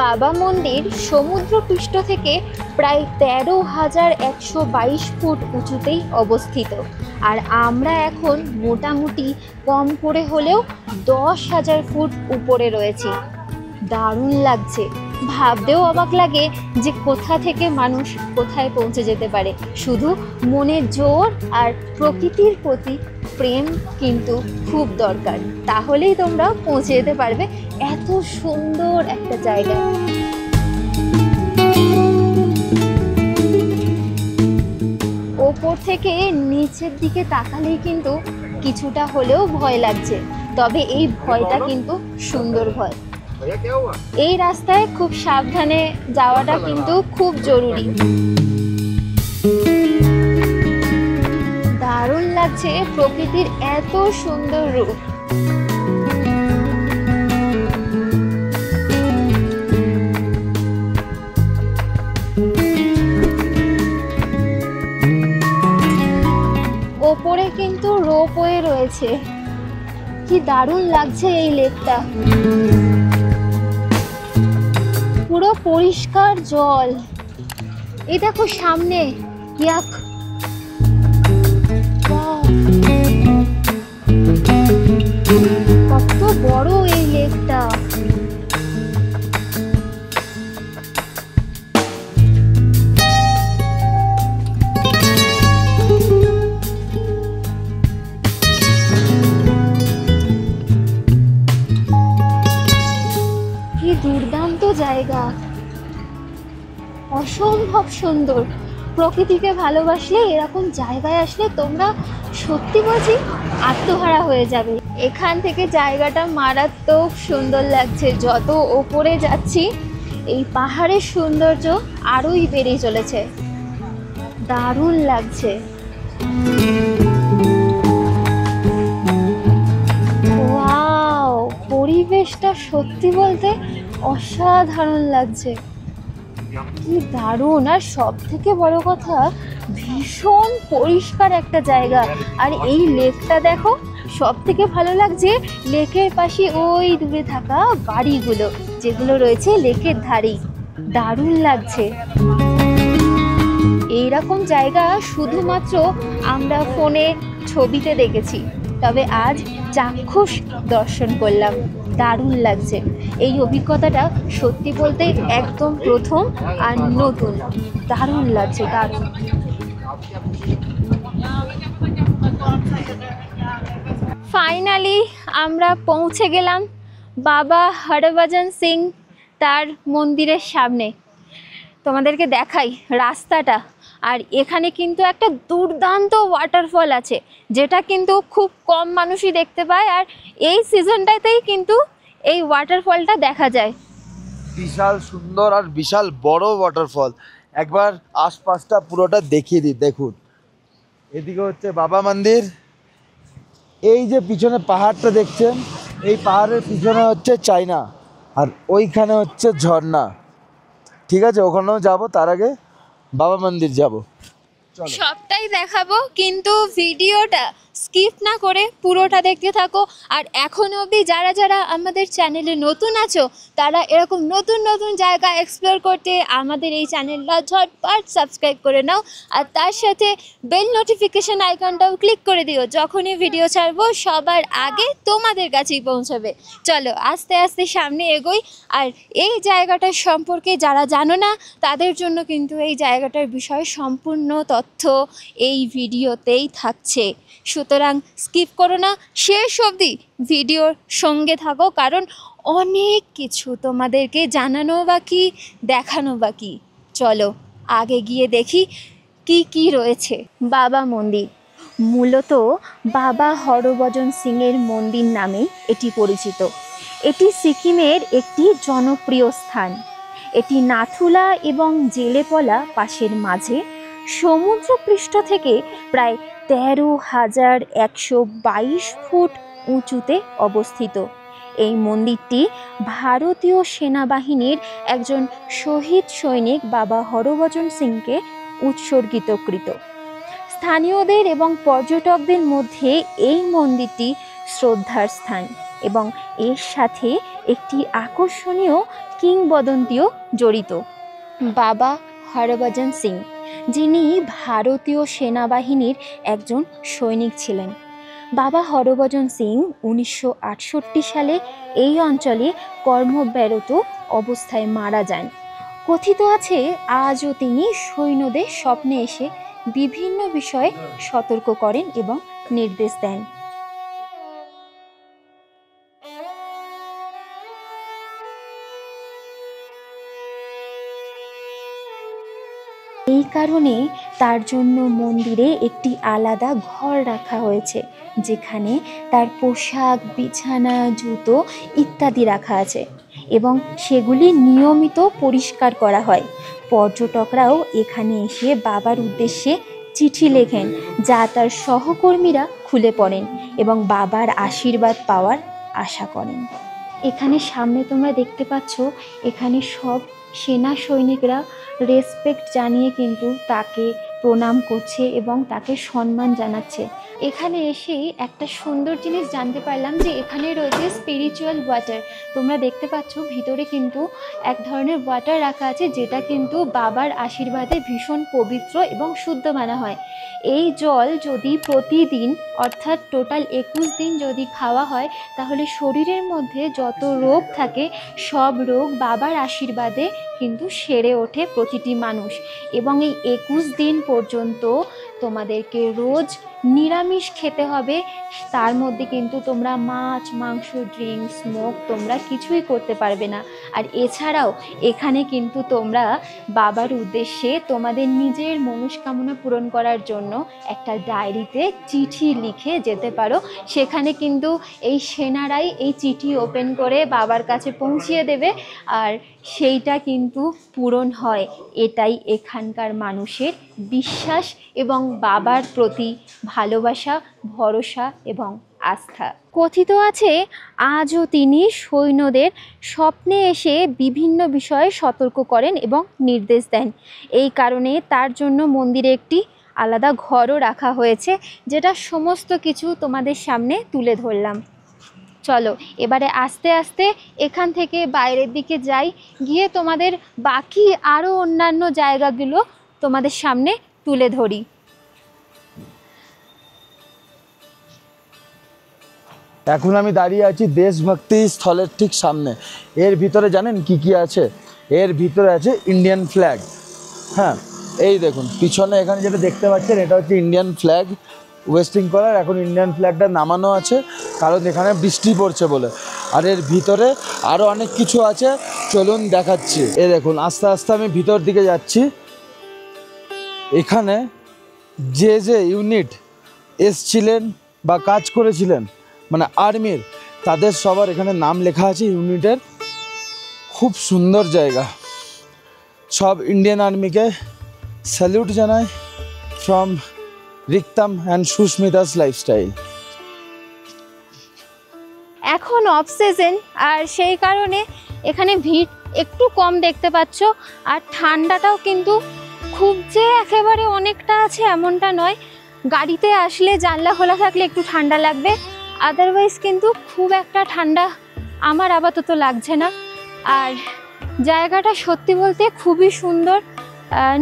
[SPEAKER 3] বাবা মন্দির সমুদ্রপৃষ্ঠ থেকে প্রায় 13,122 ফুট উঁচুতেই অবস্থিত, আর আমরা এখন মোটামুটি কম করে হলেও 10,000 ফুট উপরে রয়েছি। দারুণ লাগছে, ভাবতেও অবাক লাগে যে কোথা থেকে মানুষ কোথায় পৌঁছে যেতে পারে। শুধু মনের জোর আর প্রকৃতির প্রতি প্রেম কিন্তু খুব দরকার, তাহলেই তোমরা পৌঁছে যেতে পারবে এত সুন্দর একটা জায়গায়। ওপর থেকে নিচের দিকে তাকালেই কিন্তু কিছুটা হলেও ভয় লাগছে, তবে এই ভয়টা কিন্তু সুন্দর ভয়। এই রাস্তায় খুব সাবধানে যাওয়াটা কিন্তু খুব জরুরি। দারুণ লাগছে প্রকৃতির এত সুন্দর রূপ। ওপরে কিন্তু রোপওয়ে রয়েছে। কি দারুণ লাগছে এই লেকটা, পুরো পরিষ্কার জল। এই দেখো সামনে, ইয়াক, কত বড় এই লেকটা। দুর্দান্ত জায়গা, অসম্ভব সুন্দর। প্রকৃতিকে ভালোবাসলে এরকম জায়গায় আসলে তোমরা সত্যি বলছি আত্মহারা হয়ে যাবে। এখান থেকে জায়গাটা মারাত্মক সুন্দর লাগছে। যত ওপরে যাচ্ছি এই পাহাড়ের সৌন্দর্য আরোই বেড়ে চলেছে। দারুণ লাগছে। ওয়াও, পরিবেশটা সত্যি বলতে অসাধারণ লাগছে। কি দারুণ, আর সব থেকে বড় কথা ভীষণ পরিষ্কার একটা জায়গা। আর এই লেকটা দেখো, সব থেকে ভালো লাগছে লেকের পাশে ওই দূরে থাকা বাড়িগুলো যেগুলো রয়েছে লেকের ধারেই। দারুণ লাগছে। এইরকম জায়গা শুধুমাত্র আমরা ফোনে ছবিতে দেখেছি, তবে আজ চাক্ষুষ দর্শন করলাম। দারুণ লাগছে। এই অভিজ্ঞতাটা সত্যি বলতে একদম প্রথম আর নতুন। দারুণ লাগছে, দারুণ। ফাইনালি আমরা পৌঁছে গেলাম বাবা হরভজন সিং তার মন্দিরের সামনে। তোমাদেরকে দেখাই রাস্তাটা। আর এখানে কিন্তু একটা দুর্দান্ত ওয়াটারফল আছে, যেটা কিন্তু খুব কম মানুষই দেখতে পায়। আর এই সিজনটাতেই কিন্তু এই ওয়াটারফলটা দেখা যায়।
[SPEAKER 2] বিশাল সুন্দর আর বিশাল বড় ওয়াটারফল। একবার আশপাশটা পুরোটা দেখিয়ে দিই। দেখুন, এদিকে হচ্ছে বাবা মন্দির, এই যে পিছনে পাহাড়টা দেখছেন, এই পাহাড়ের পিছনে হচ্ছে চায়না, আর ওইখানে হচ্ছে ঝর্ণা। ঠিক আছে, ওখানেও যাব, তার আগে বাবা মন্দির যাব।
[SPEAKER 3] সবটাই দেখাবো, কিন্তু ভিডিওটা স্কিপ না করে পুরোটা দেখতে থাকো। আর এখনো অবধি যারা যারা আমাদের চ্যানেলে নতুন আছো, তারা এরকম নতুন নতুন জায়গা এক্সপ্লোর করতে আমাদের এই চ্যানেলটা ঝটপট সাবস্ক্রাইব করে নাও। আর তার সাথে বেল নোটিফিকেশন আইকনটাও ক্লিক করে দিও, যখনই ভিডিও ছাড়বো সবার আগে তোমাদের কাছেই পৌঁছাবে। চলো আস্তে আস্তে সামনে এগোই। আর এই জায়গাটার সম্পর্কে যারা জানো না, তাদের জন্য কিন্তু এই জায়গাটার বিষয়ে সম্পূর্ণ তথ্য এই ভিডিওতেই থাকছে। সুতরাং স্কিপ করো না, শেষ অবধি ভিডিওর সঙ্গে থাকো, কারণ অনেক কিছু তোমাদেরকে জানানো বাকি, দেখানো বাকি। চলো আগে গিয়ে দেখি কি কি রয়েছে। বাবা মন্দির মূলত বাবা হরভজন সিংয়ের মন্দির নামেই এটি পরিচিত। এটি সিকিমের একটি জনপ্রিয় স্থান। এটি নাথুলা এবং জেলেপলা পাসের মাঝে সমুদ্রপৃষ্ঠ থেকে প্রায় 13,122 ফুট উঁচুতে অবস্থিত। এই মন্দিরটি ভারতীয় সেনাবাহিনীর একজন শহীদ সৈনিক বাবা হরভজন সিংকে উৎসর্গিতকৃত। স্থানীয়দের এবং পর্যটকদের মধ্যে এই মন্দিরটি শ্রদ্ধার স্থান, এবং এর সাথে একটি আকর্ষণীয় কিংবদন্তিও জড়িত। বাবা হরভজন সিং, যিনি ভারতীয় সেনাবাহিনীর একজন সৈনিক ছিলেন। বাবা হরভজন সিং 1968 সালে এই অঞ্চলে কর্মব্যরত অবস্থায় মারা যান। কথিত আছে আজও তিনি সৈন্যদের স্বপ্নে এসে বিভিন্ন বিষয়ে সতর্ক করেন এবং নির্দেশ দেন।
[SPEAKER 1] এই কারণে তার জন্য মন্দিরে একটি আলাদা ঘর রাখা হয়েছে, যেখানে তার পোশাক, বিছানা, জুতো ইত্যাদি রাখা আছে এবং সেগুলি নিয়মিত পরিষ্কার করা হয়। পর্যটকরাও এখানে এসে বাবার উদ্দেশ্যে চিঠি লেখেন, যা তার সহকর্মীরা খুলে পড়েন এবং বাবার আশীর্বাদ পাওয়ার আশা করেন। এখানে সামনে তোমরা দেখতে পাচ্ছ, এখানে সব সেনা সৈনিকরা রেসপেক্ট জানিয়ে কিন্তু তাকে প্রণাম করছে এবং তাকে সম্মান জানাচ্ছে। এখানে এসেই একটা সুন্দর জিনিস জানতে পারলাম যে এখানে রয়েছে স্পিরিচুয়াল ওয়াটার। তোমরা দেখতে পাচ্ছ ভিতরে কিন্তু এক ধরনের ওয়াটার রাখা আছে, যেটা কিন্তু বাবার আশীর্বাদে ভীষণ পবিত্র এবং শুদ্ধ মানা হয়। এই জল যদি প্রতিদিন অর্থাৎ টোটাল 21 দিন যদি খাওয়া হয়, তাহলে শরীরের মধ্যে যত রোগ থাকে সব রোগ বাবার আশীর্বাদে কিন্তু সেরে ওঠে প্রতিটি মানুষ। এবং এই 21 দিন পর্যন্ত তোমাদেরকে রোজ নিরামিষ খেতে হবে। তার মধ্যে কিন্তু তোমরা মাছ, মাংস, ড্রিঙ্ক, স্মোক তোমরা কিছুই করতে পারবে না। আর এছাড়াও এখানে কিন্তু তোমরা বাবার উদ্দেশ্যে তোমাদের নিজের মনস্কামনা পূরণ করার জন্য একটা ডায়েরিতে চিঠি লিখে যেতে পারো। সেখানে কিন্তু এই সেনারাই এই চিঠি ওপেন করে বাবার কাছে পৌঁছিয়ে দেবে, আর সেইটা কিন্তু পূরণ হয়। এটাই এখানকার মানুষের বিশ্বাস এবং বাবার প্রতি ভালোবাসা, ভরসা এবং আস্থা। কথিত আছে আজও তিনি সৈন্যদের স্বপ্নে এসে বিভিন্ন বিষয়ে সতর্ক করেন এবং নির্দেশ দেন। এই কারণে তার জন্য মন্দিরে একটি আলাদা ঘরও রাখা হয়েছে, যেটা সমস্ত কিছু তোমাদের সামনে তুলে ধরলাম। চলো এবারে আস্তে আস্তে এখান থেকে বাইরের দিকে যাই, গিয়ে তোমাদের বাকি আরও অন্যান্য জায়গাগুলো তোমাদের সামনে তুলে ধরি।
[SPEAKER 2] এখন আমি দাঁড়িয়ে আছি দেশভক্তি স্থলের ঠিক সামনে। এর ভিতরে জানেন কি কি আছে? এর ভিতরে আছে ইন্ডিয়ান ফ্ল্যাগ। হ্যাঁ, এই দেখুন পিছনে এখানে যেটা দেখতে পাচ্ছেন, এটা হচ্ছে ইন্ডিয়ান ফ্ল্যাগ ওয়েস্টিং করার। এখন ইন্ডিয়ান ফ্ল্যাগটা নামানো আছে কারণ এখানে বৃষ্টি পড়ছে বলে। আর এর ভিতরে আরও অনেক কিছু আছে, চলুন দেখাচ্ছি। এই দেখুন আস্তে আস্তে আমি ভিতর দিকে যাচ্ছি। এখানে যে যে ইউনিট এসছিলেন বা কাজ করেছিলেন, মানে আর্মির, তাদের সবার এখানে নাম লেখা আছে ইউনিটের। খুব সুন্দর জায়গা। সব ইন্ডিয়ান আর্মিকে স্যালিউট জানাই from Riktam and Susmita's lifestyle.
[SPEAKER 3] এখন অফ সিজন, আর সেই কারণে এখানে ভিড় একটু কম দেখতে পাচ্ছ। আর ঠান্ডাটাও কিন্তু খুব যে একেবারে অনেকটা আছে এমনটা নয়। গাড়িতে আসলে জানলা খোলা থাকলে একটু ঠান্ডা লাগবে, আদারওয়াইজ কিন্তু খুব একটা ঠান্ডা আমার আপাতত লাগছে না। আর জায়গাটা সত্যি বলতে খুবই সুন্দর,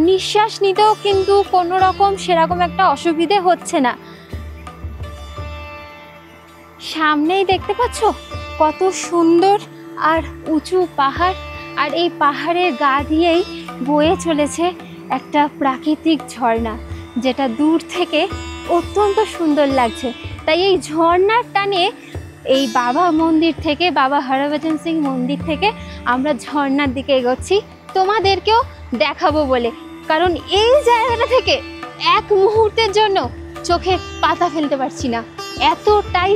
[SPEAKER 3] নিঃশ্বাস নিতেও কিন্তু কোনো রকম সেরকম একটা অসুবিধে হচ্ছে না। সামনেই দেখতে পাচ্ছ কত সুন্দর আর উঁচু পাহাড়, আর এই পাহাড়ের গা দিয়েই বয়ে চলেছে একটা প্রাকৃতিক ঝর্ণা, যেটা দূর থেকে অত্যন্ত সুন্দর লাগছে। তাই এই ঝর্ণার টানে এই বাবা মন্দির থেকে, বাবা হরভজন সিং মন্দির থেকে আমরা ঝর্ণার দিকে এগোচ্ছি তোমাদেরকেও দেখাবো বলে। কারণ এই জায়গাটা থেকে এক মুহূর্তের জন্য চোখে পাতা ফেলতে পারছি না, এতটাই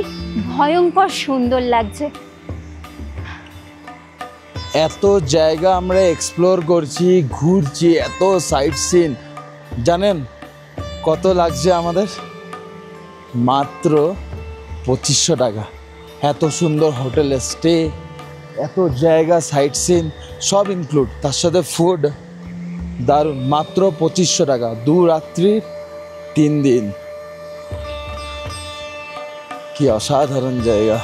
[SPEAKER 3] ভয়ঙ্কর সুন্দর লাগছে।
[SPEAKER 2] এত জায়গা আমরা এক্সপ্লোর করছি, ঘুরছি, এত সাইট সিন, জানেন কত লাগছে আমাদের? মাত্র 2500 টাকা। এত সুন্দর হোটেলে স্টে, এত জায়গা, সাইট সিন সব ইনক্লুড, তার সাথে ফুড। দারুণ, মাত্র 2500 টাকা, 2 রাত্রি 3 দিন। কি অসাধারণ জায়গা,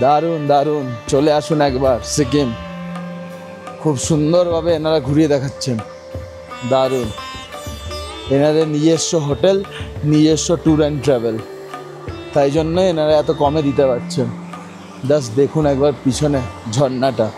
[SPEAKER 2] দারুণ দারুণ। চলে আসুন একবার সিকিম, খুব সুন্দরভাবে এনারা ঘুরিয়ে দেখাচ্ছেন, দারুণ। এনাদের নিজস্ব হোটেল, নিজস্ব ট্যুর অ্যান্ড ট্রাভেল, তাই জন্য এনারা এত কমে দিতে পারছেন। জাস্ট দেখুন একবার পিছনে ঝর্ণাটা।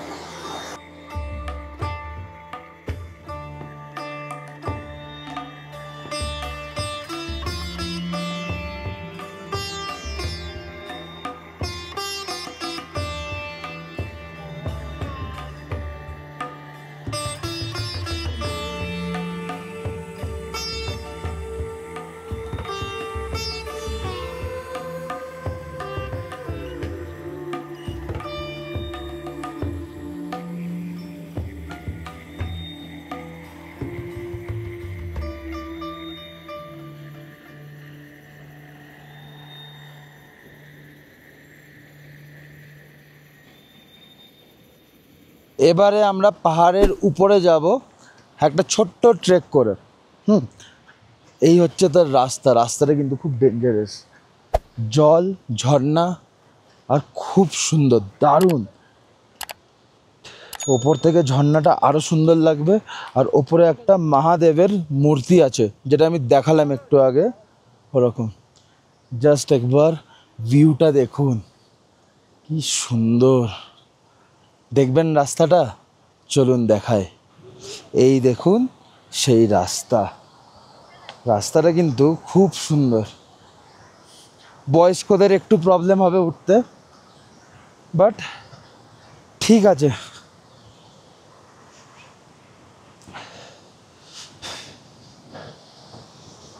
[SPEAKER 2] এবারে আমরা পাহাড়ের উপরে যাব একটা ছোট্ট ট্রেক করে। এই হচ্ছে তার রাস্তা। রাস্তাটা কিন্তু খুব ডেঞ্জারাস, জল, ঝর্ণা আর খুব সুন্দর, দারুণ। ওপর থেকে ঝর্ণাটা আরও সুন্দর লাগবে। আর ওপরে একটা মহাদেবের মূর্তি আছে, যেটা আমি দেখালাম একটু আগে, ওরকম। জাস্ট একবার ভিউটা দেখুন, কি সুন্দর। দেখবেন রাস্তাটা? চলুন দেখায়। এই দেখুন সেই রাস্তা। রাস্তাটা কিন্তু খুব সুন্দর। বয়স্কদের একটু প্রবলেম হবে উঠতে, বাট ঠিক আছে।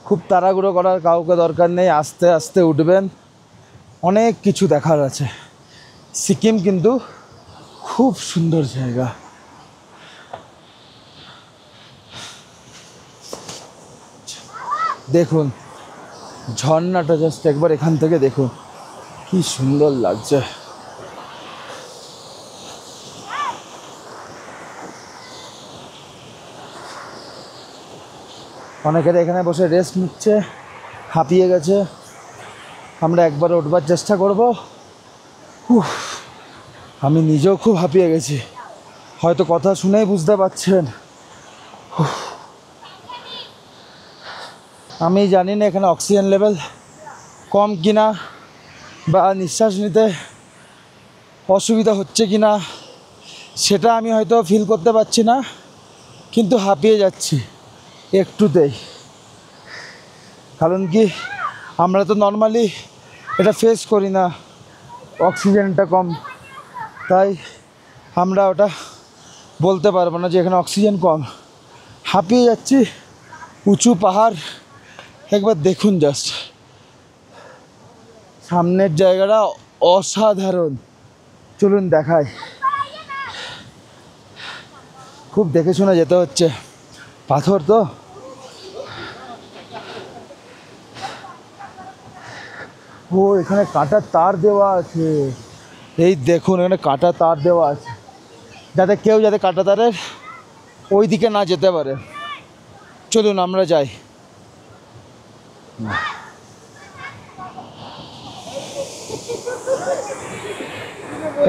[SPEAKER 2] খুব তাড়াহুড়ো করার কাউকে দরকার নেই, আস্তে আস্তে উঠবেন। অনেক কিছু দেখার আছে। সিকিম কিন্তু খুব সুন্দর জায়গা। দেখুন ঝর্ণাটা, জাস্ট একবার এখান থেকে দেখুন কি সুন্দর লাগছে। অনেকের এখানে বসে রেস্ট নিচ্ছে, হাঁপিয়ে গেছে। আমরা একবার উঠবার চেষ্টা করব। আমি নিজেও খুব হাঁপিয়ে গেছি, হয়তো কথা শুনেই বুঝতে পারছেন। আমি জানি না এখানে অক্সিজেন লেভেল কম কিনা, বা নিঃশ্বাস নিতে অসুবিধা হচ্ছে কিনা, সেটা আমি হয়তো ফিল করতে পারছি না, কিন্তু হাঁপিয়ে যাচ্ছি একটুতেই। কারণ কি, আমরা তো নর্মালি এটা ফেস করি না, অক্সিজেনটা কম, তাই আমরা ওটা বলতে পারবো না যে এখানে অক্সিজেন কম। হাঁপিয়ে যাচ্ছি। উঁচু পাহাড় একবার দেখুন, জাস্ট সামনের জায়গাটা অসাধারণ। চলুন দেখাই। খুব দেখে শুনে যেতে হচ্ছে, পাথর তো। ও এখানে কাঁটার তার দেওয়া আছে। এই দেখুন এখানে কাঁটা তার দেওয়া আছে, যাতে কেউ যাতে কাঁটা তারের ওই দিকে না যেতে পারে। চলুন আমরা যাই।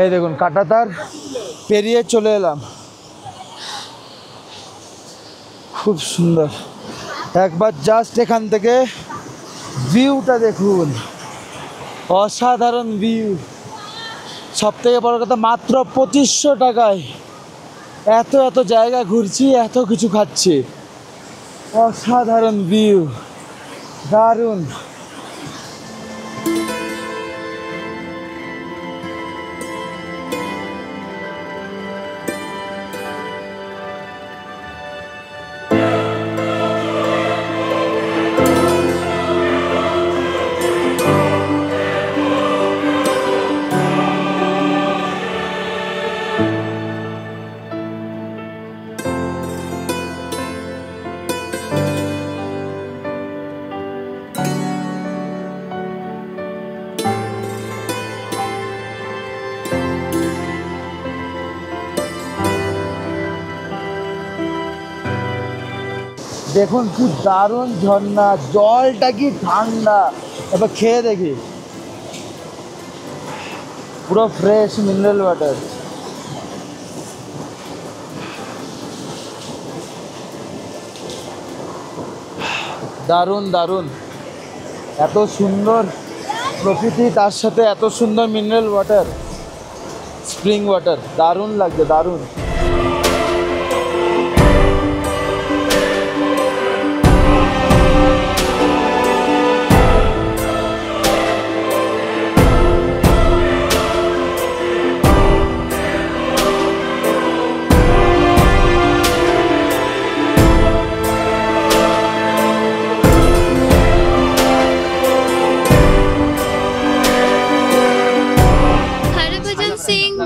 [SPEAKER 2] এই দেখুন কাঁটা তার পেরিয়ে চলে এলাম। খুব সুন্দর। একবার জাস্ট এখান থেকে ভিউটা দেখুন, অসাধারণ ভিউ। সব থেকে বড় কথা, মাত্র 2500 টাকায় এত এত জায়গা ঘুরছি, এত কিছু খাচ্ছি। অসাধারণ ভিউ, দারুণ। দেখুন কি দারুণ ঝর্ণা, জলটা কি ঠান্ডা। এবার খেয়ে দেখি, পুরো ফ্রেশ মিনারেল ওয়াটার। দারুণ দারুণ। এত সুন্দর প্রকৃতি, তার সাথে এত সুন্দর মিনারেল ওয়াটার, স্প্রিং ওয়াটার, দারুণ লাগছে, দারুণ।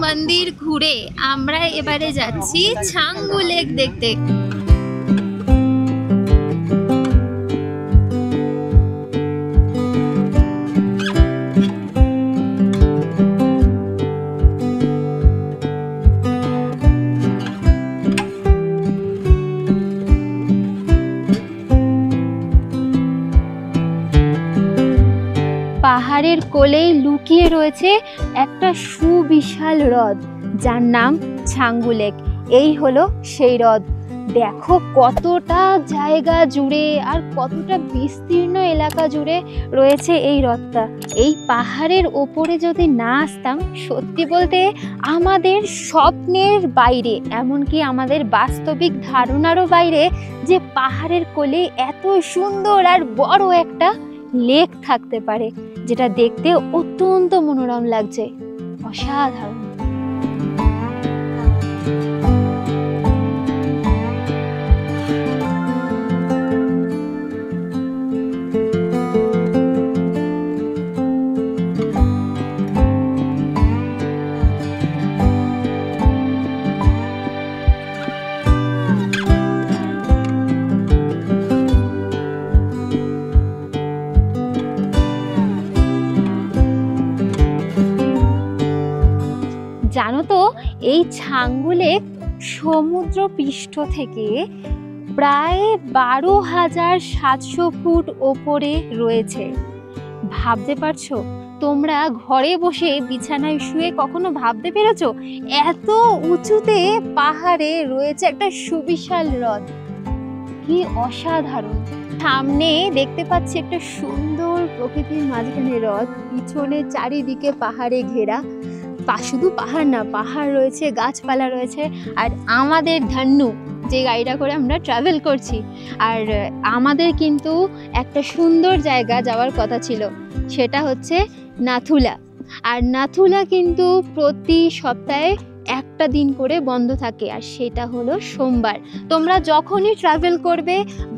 [SPEAKER 3] মন্দির ঘুরে আমরা এবারে যাচ্ছি ছাঙ্গু লেক দেখতে। পাহাড়ের কোলেই লুকিয়ে রয়েছে একটা সুবিশাল হ্রদ, যার নাম ছাঙ্গু লেক। এই হলো সেই হ্রদ। দেখো কতটা জায়গা জুড়ে আর কতটা বিস্তীর্ণ এলাকা জুড়ে রয়েছে এই হ্রদটা। এই পাহাড়ের ওপরে যদি না আসতাম, সত্যি বলতে আমাদের স্বপ্নের বাইরে, এমনকি আমাদের বাস্তবিক ধারণারও বাইরে যে পাহাড়ের কোলে এত সুন্দর আর বড় একটা লেক থাকতে পারে, যেটা দেখতে অত্যন্ত মনোরম লাগছে। অসাধারণ। জানো তো, এই ছাঙ্গু লেক সমুদ্র পৃষ্ঠ থেকে প্রায় 12,700 ফুট ওপরে রয়েছে। ভাবতে পারছো? তোমরা ঘরে বসে বিছানায় শুয়ে কখনো ভাবতে পেরেছো এত উঁচুতে পাহাড়ে রয়েছে একটা সুবিশাল হ্রদ? কি অসাধারণ। সামনে দেখতে পাচ্ছি একটা সুন্দর প্রকৃতির মাঝখানে হ্রদ, পিছনে চারিদিকে পাহাড়ে ঘেরা। শুধু পাহাড় না, পাহাড় রয়েছে, গাছপালা রয়েছে। আর আমাদের ধান্নু যে গাড়িটা করে আমরা ট্রাভেল করছি, আর আমাদের কিন্তু একটা সুন্দর জায়গা যাওয়ার কথা ছিল, সেটা হচ্ছে নাথুলা। আর নাথুলা কিন্তু প্রতি সপ্তাহে একটা দিন করে বন্ধ থাকে, আর সেটা হলো সোমবার। তোমরা যখনই ট্রাভেল করবে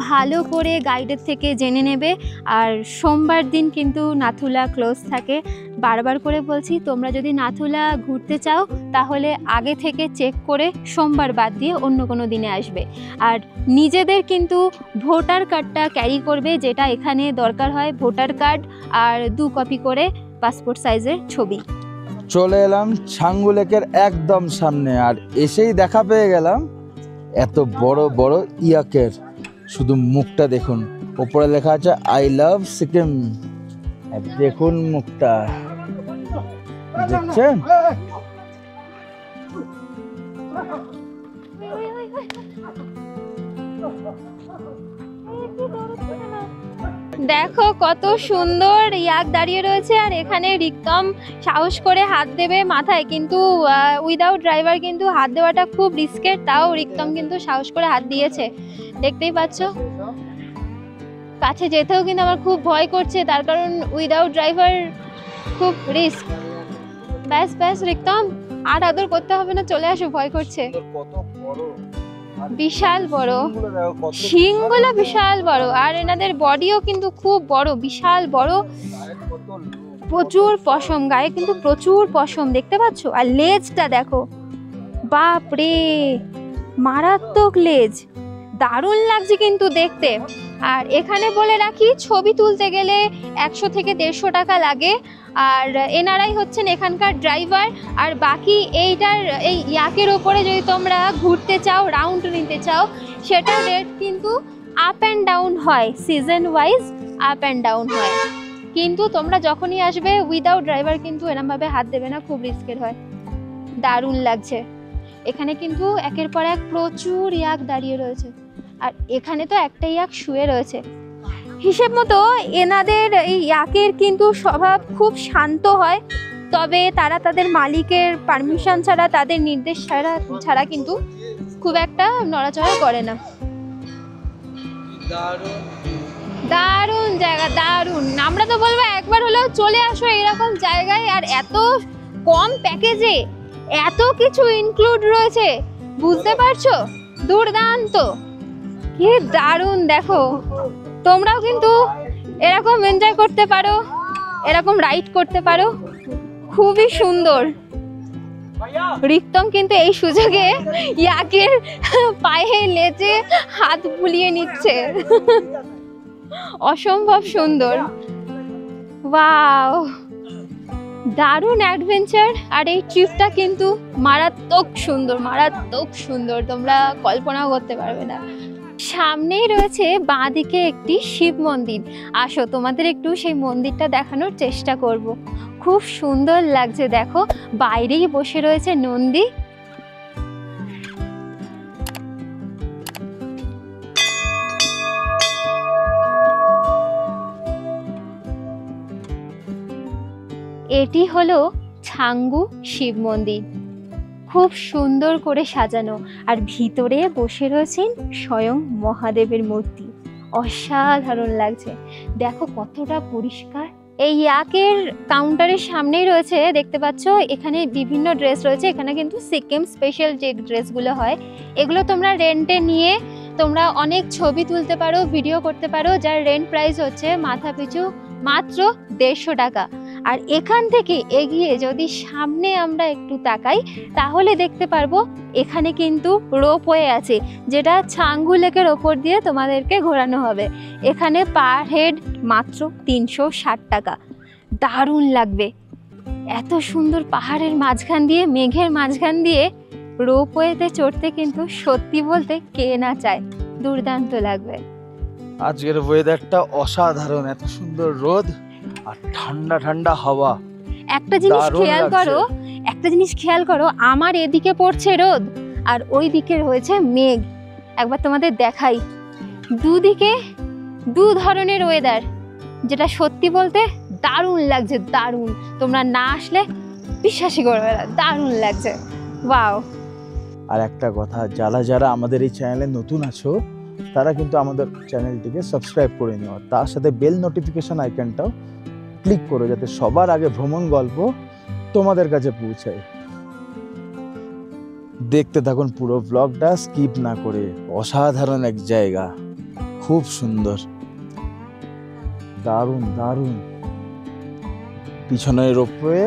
[SPEAKER 3] ভালো করে গাইডের থেকে জেনে নেবে। আর সোমবার দিন কিন্তু নাথুলা ক্লোজ থাকে। বারবার করে বলছি, তোমরা যদি নাথুলা ঘুরতে চাও তাহলে আগে থেকে চেক করে সোমবার বাদ দিয়ে অন্য কোনো দিনে আসবে। আর নিজেদের কিন্তু ভোটার কার্ডটা ক্যারি করবে, যেটা এখানে দরকার হয়। ভোটার কার্ড আর 2 কপি করে পাসপোর্ট সাইজের ছবি।
[SPEAKER 2] চলে এলাম ছাঙ্গু লেকের একদম সামনে, আর এসেই দেখা পেয়ে গেলাম এত বড় বড় ইয়াকের। শুধু মুখটা দেখুন, ওপরে লেখা আছে আই লাভ সিকিম। দেখুন মুখটা, দেখছেন?
[SPEAKER 3] দেখো কত সুন্দর ইয়াক দাঁড়িয়ে রয়েছে, আর এখানে রিক্তম সাহস করে হাত দেবে মাথায়, কিন্তু উইদাউট ড্রাইভার কিন্তু হাত দেওয়াটা খুব রিস্কের। তাও রিক্তম কিন্তু সাহস করে হাত দিয়েছে, দেখতেই পাচ্ছ। কাছে যেতেও কিন্তু আমার খুব ভয় করছে, তার কারণ উইদাউট ড্রাইভার খুব রিস্ক। ব্যাস ব্যাস রিক্তম, আর আদর করতে হবে না, চলে আসো, ভয় করছে। বিশাল বড় শিংগুলো, বিশাল বড়। আর এনাদের বডিও কিন্তু খুব বড়, বিশাল বড়। প্রচুর পশম, গায়ে কিন্তু প্রচুর পশম, দেখতে পাচ্ছ। আর লেজটা দেখো, বাপ রে, মারাত্মক লেজ, দারুণ লাগছে কিন্তু দেখতে। আর এখানে বলে রাখি, ছবি তুলতে গেলে 100 থেকে 150 টাকা লাগে। আর এনারাই হচ্ছেন এখানকার ড্রাইভার। আর বাকি এইটার এই ইয়াকের ওপরে যদি তোমরা ঘুরতে চাও, রাউন্ড নিতে চাও, সেটার রেট কিন্তু আপ অ্যান্ড ডাউন হয়, season wise up and down হয়। কিন্তু তোমরা যখনই আসবে উইদাউট ড্রাইভার কিন্তু এরমভাবে হাত দেবে না, খুব রিস্কের হয়। দারুণ লাগছে। এখানে কিন্তু একের পর এক প্রচুর ইয়াক দাঁড়িয়ে রয়েছে, আর এখানে তো একটা ইয়াক শুয়ে রয়েছে। হিসেব মতো এনাদের এই ইয়াকের কিন্তু স্বভাব খুব শান্ত হয়, তবে তারা তাদের মালিকের পারমিশন ছাড়া, তাদের নির্দেশ ছাড়া কিন্তু খুব একটা নড়াচড়া করে না। দারুণ জায়গা, দারুণ। আমরা তো বলবো একবার হলেও চলে আসো এরকম জায়গায়। আর এত কম প্যাকেজে এত কিছু ইনক্লুড রয়েছে, বুঝতে পারছো? দুর্দান্ত, কি দারুণ। দেখো, তোমরাও কিন্তু এরকম এনজয় করতে পারো, এরকম রাইড করতে পারো, খুবই সুন্দর। রিক্তম কিন্তু এই সুযোগে ইয়াকের পায়ে লেজে হাত বুলিয়ে নিচ্ছে, অসম্ভব সুন্দর। ওয়াও, দারুণ অ্যাডভেঞ্চার। আর এই ট্রিপটা কিন্তু মারাত্মক সুন্দর, মারাত্মক সুন্দর, তোমরা কল্পনাও করতে পারবে না। সামনেই রয়েছে বাঁদিকে একটি শিব মন্দির। আসো তোমাদের একটু সেই মন্দিরটা দেখানোর চেষ্টা করব। খুব সুন্দর লাগছে, দেখো বাইরেই বসে রয়েছে নন্দী। এটি হলো ছাঙ্গু শিব মন্দির, খুব সুন্দর করে সাজানো, আর ভিতরে বসে রয়েছেন স্বয়ং মহাদেবের মূর্তি। অসাধারণ লাগছে, দেখো কতটা পরিষ্কার। এই ইয়াকের কাউন্টারের সামনেই রয়েছে, দেখতে পাচ্ছ এখানে বিভিন্ন ড্রেস রয়েছে। এখানে কিন্তু সিকিম স্পেশাল যে ড্রেসগুলো হয় এগুলো তোমরা রেন্টে নিয়ে তোমরা অনেক ছবি তুলতে পারো, ভিডিও করতে পারো, যার রেন্ট প্রাইস হচ্ছে মাথা পিছু মাত্র 150 টাকা। আর এখান থেকে এগিয়ে যদি সামনে আমরা একটু তাকাই তাহলে দেখতে পারবো এখানে কিন্তু রোপওয়ে আছে, যেটা ছাঙ্গু লেকের ওপর দিয়ে তোমাদেরকে ঘোরানো হবে। এখানে পার হেড মাত্র 360 টাকা। দারুণ লাগবে, এত সুন্দর পাহাড়ের মাঝখান দিয়ে, মেঘের মাঝখান দিয়ে রোপওয়েতে চড়তে কিন্তু সত্যি বলতে কে না চায়, দুর্দান্ত লাগবে।
[SPEAKER 2] আজকের ওয়েদারটা অসাধারণ, এত সুন্দর রোদ আর ঠান্ডা ঠান্ডা হাওয়া।
[SPEAKER 3] একটা জিনিস খেয়াল করো, আমার এদিকে পড়ছে রোদ আর ওই দিকে রয়েছে মেঘ। একবার তোমাদের দেখাই, দুদিকে দু ধরনের ওয়েদার, যেটা সত্যি বলতে দারুণ লাগছে, দারুণ। তোমরা না আসলে বিশ্বাসই করবে না, দারুণ লাগছে, ওয়াও।
[SPEAKER 2] আর একটা কথা, যারা আমাদের এই চ্যানেলে নতুন আছো তারা কিন্তু আমাদের চ্যানেলটিকে সাবস্ক্রাইব করে নিও, তার সাথে বেল নোটিফিকেশন আইকনটাও ক্লিক করো, যাতে সবার আগে ভ্রমণ গল্প তোমাদের কাছে পৌঁছায়। দেখতে থাকুন পুরো ব্লগটা স্কিপ না করে। অসাধারণ এক জায়গা, খুব সুন্দর, দারুণ দারুণ। পিছনের রোপওয়ে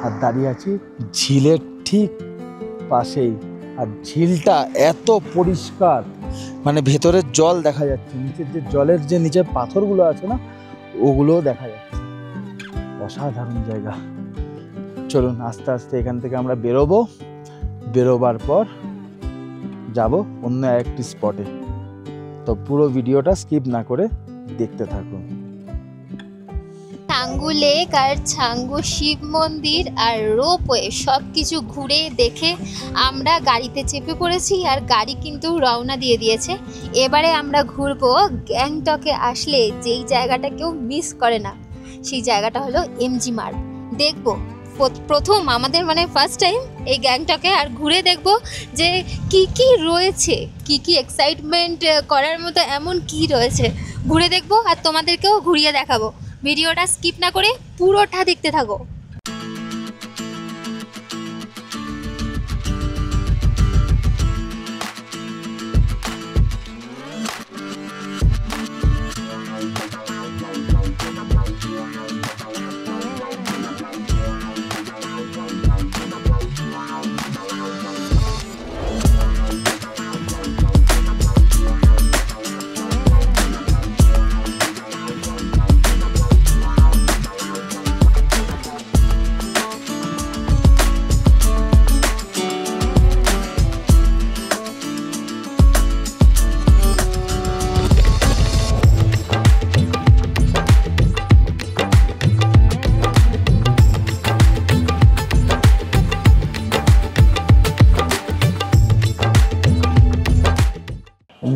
[SPEAKER 2] আর দাঁড়িয়ে আছি ঝিলের ঠিক পাশেই। আর ঝিলটা এত পরিষ্কার, মানে ভেতরের জল দেখা যাচ্ছে, নিচের যে জলের যে নিচের পাথরগুলো আছে না ওগুলোও দেখা যাচ্ছে। অসাধারণ জায়গা। চলুন আস্তে আস্তে এখান থেকে আমরা বেরোবার পর যাব অন্য একটি স্পটে। তো পুরো ভিডিওটা স্কিপ না করে দেখতে থাকুন।
[SPEAKER 3] ছাঙ্গু লেক আর ছাঙ্গু শিব মন্দির আর রোপওয়ে সব কিছু ঘুরে দেখে আমরা গাড়িতে চেপে পড়েছি, আর গাড়ি কিন্তু রওনা দিয়ে দিয়েছে। এবারে আমরা ঘুরবো গ্যাংটকে। আসলে যেই জায়গাটা কেউ মিস করে না সেই জায়গাটা হলো এমজি মার্গ। দেখবো প্রথম আমাদের মানে ফার্স্ট টাইম এই গ্যাংটকে, আর ঘুরে দেখব যে কি কি রয়েছে, কি কি এক্সাইটমেন্ট করার মতো এমন কি রয়েছে, ঘুরে দেখবো আর তোমাদেরকেও ঘুরিয়ে দেখাবো। ভিডিওটা স্কিপ না করে পুরোটা দেখতে থাকো।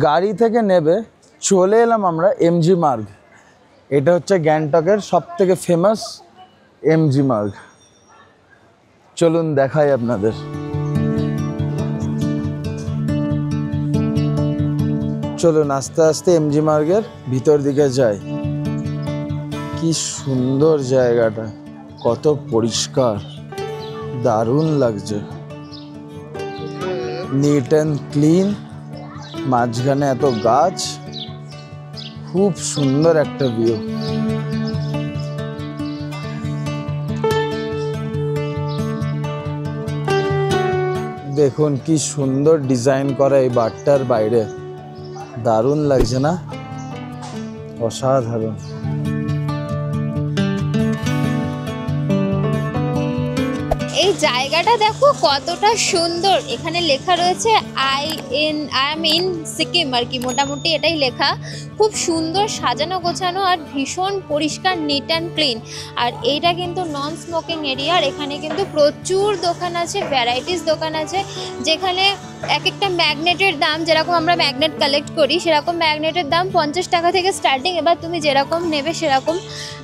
[SPEAKER 2] গাড়ি থেকে নেবে চলে এলাম আমরা এমজি মার্গ। এটা হচ্ছে গ্যাংটকের সব থেকে ফেমাস এমজি মার্গ। চলুন দেখাই আপনাদের। চলুন আস্তে আস্তে এমজি মার্গের ভিতর দিকে যাই। কি সুন্দর জায়গাটা, কত পরিষ্কার, দারুণ লাগছে, নিট অ্যান্ড ক্লিন, মাঝখানে এত গাছ, খুব সুন্দর একটা ভিউ। দেখুন কি সুন্দর ডিজাইন করা এই বারটার বাইরে, দারুণ লাগছে না? অসাধারণ।
[SPEAKER 3] এই জায়গাটা দেখো কতটা সুন্দর। এখানে লেখা রয়েছে আই এম ইন সিকিম আর কি, মোটামুটি এটাই লেখা। খুব সুন্দর সাজানো গোছানো আর ভীষণ পরিষ্কার, নিট অ্যান্ড ক্লিন। আর এইটা কিন্তু নন স্মোকিং এরিয়া। আর এখানে কিন্তু প্রচুর দোকান আছে, ভ্যারাইটিস দোকান আছে, যেখানে এক একটা ম্যাগনেটের দাম, যেরকম আমরা ম্যাগনেট কালেক্ট করি সেরকম ম্যাগনেটের দাম 50 টাকা থেকে স্টার্টিং। এবার তুমি যেরকম নেবে সেরকম।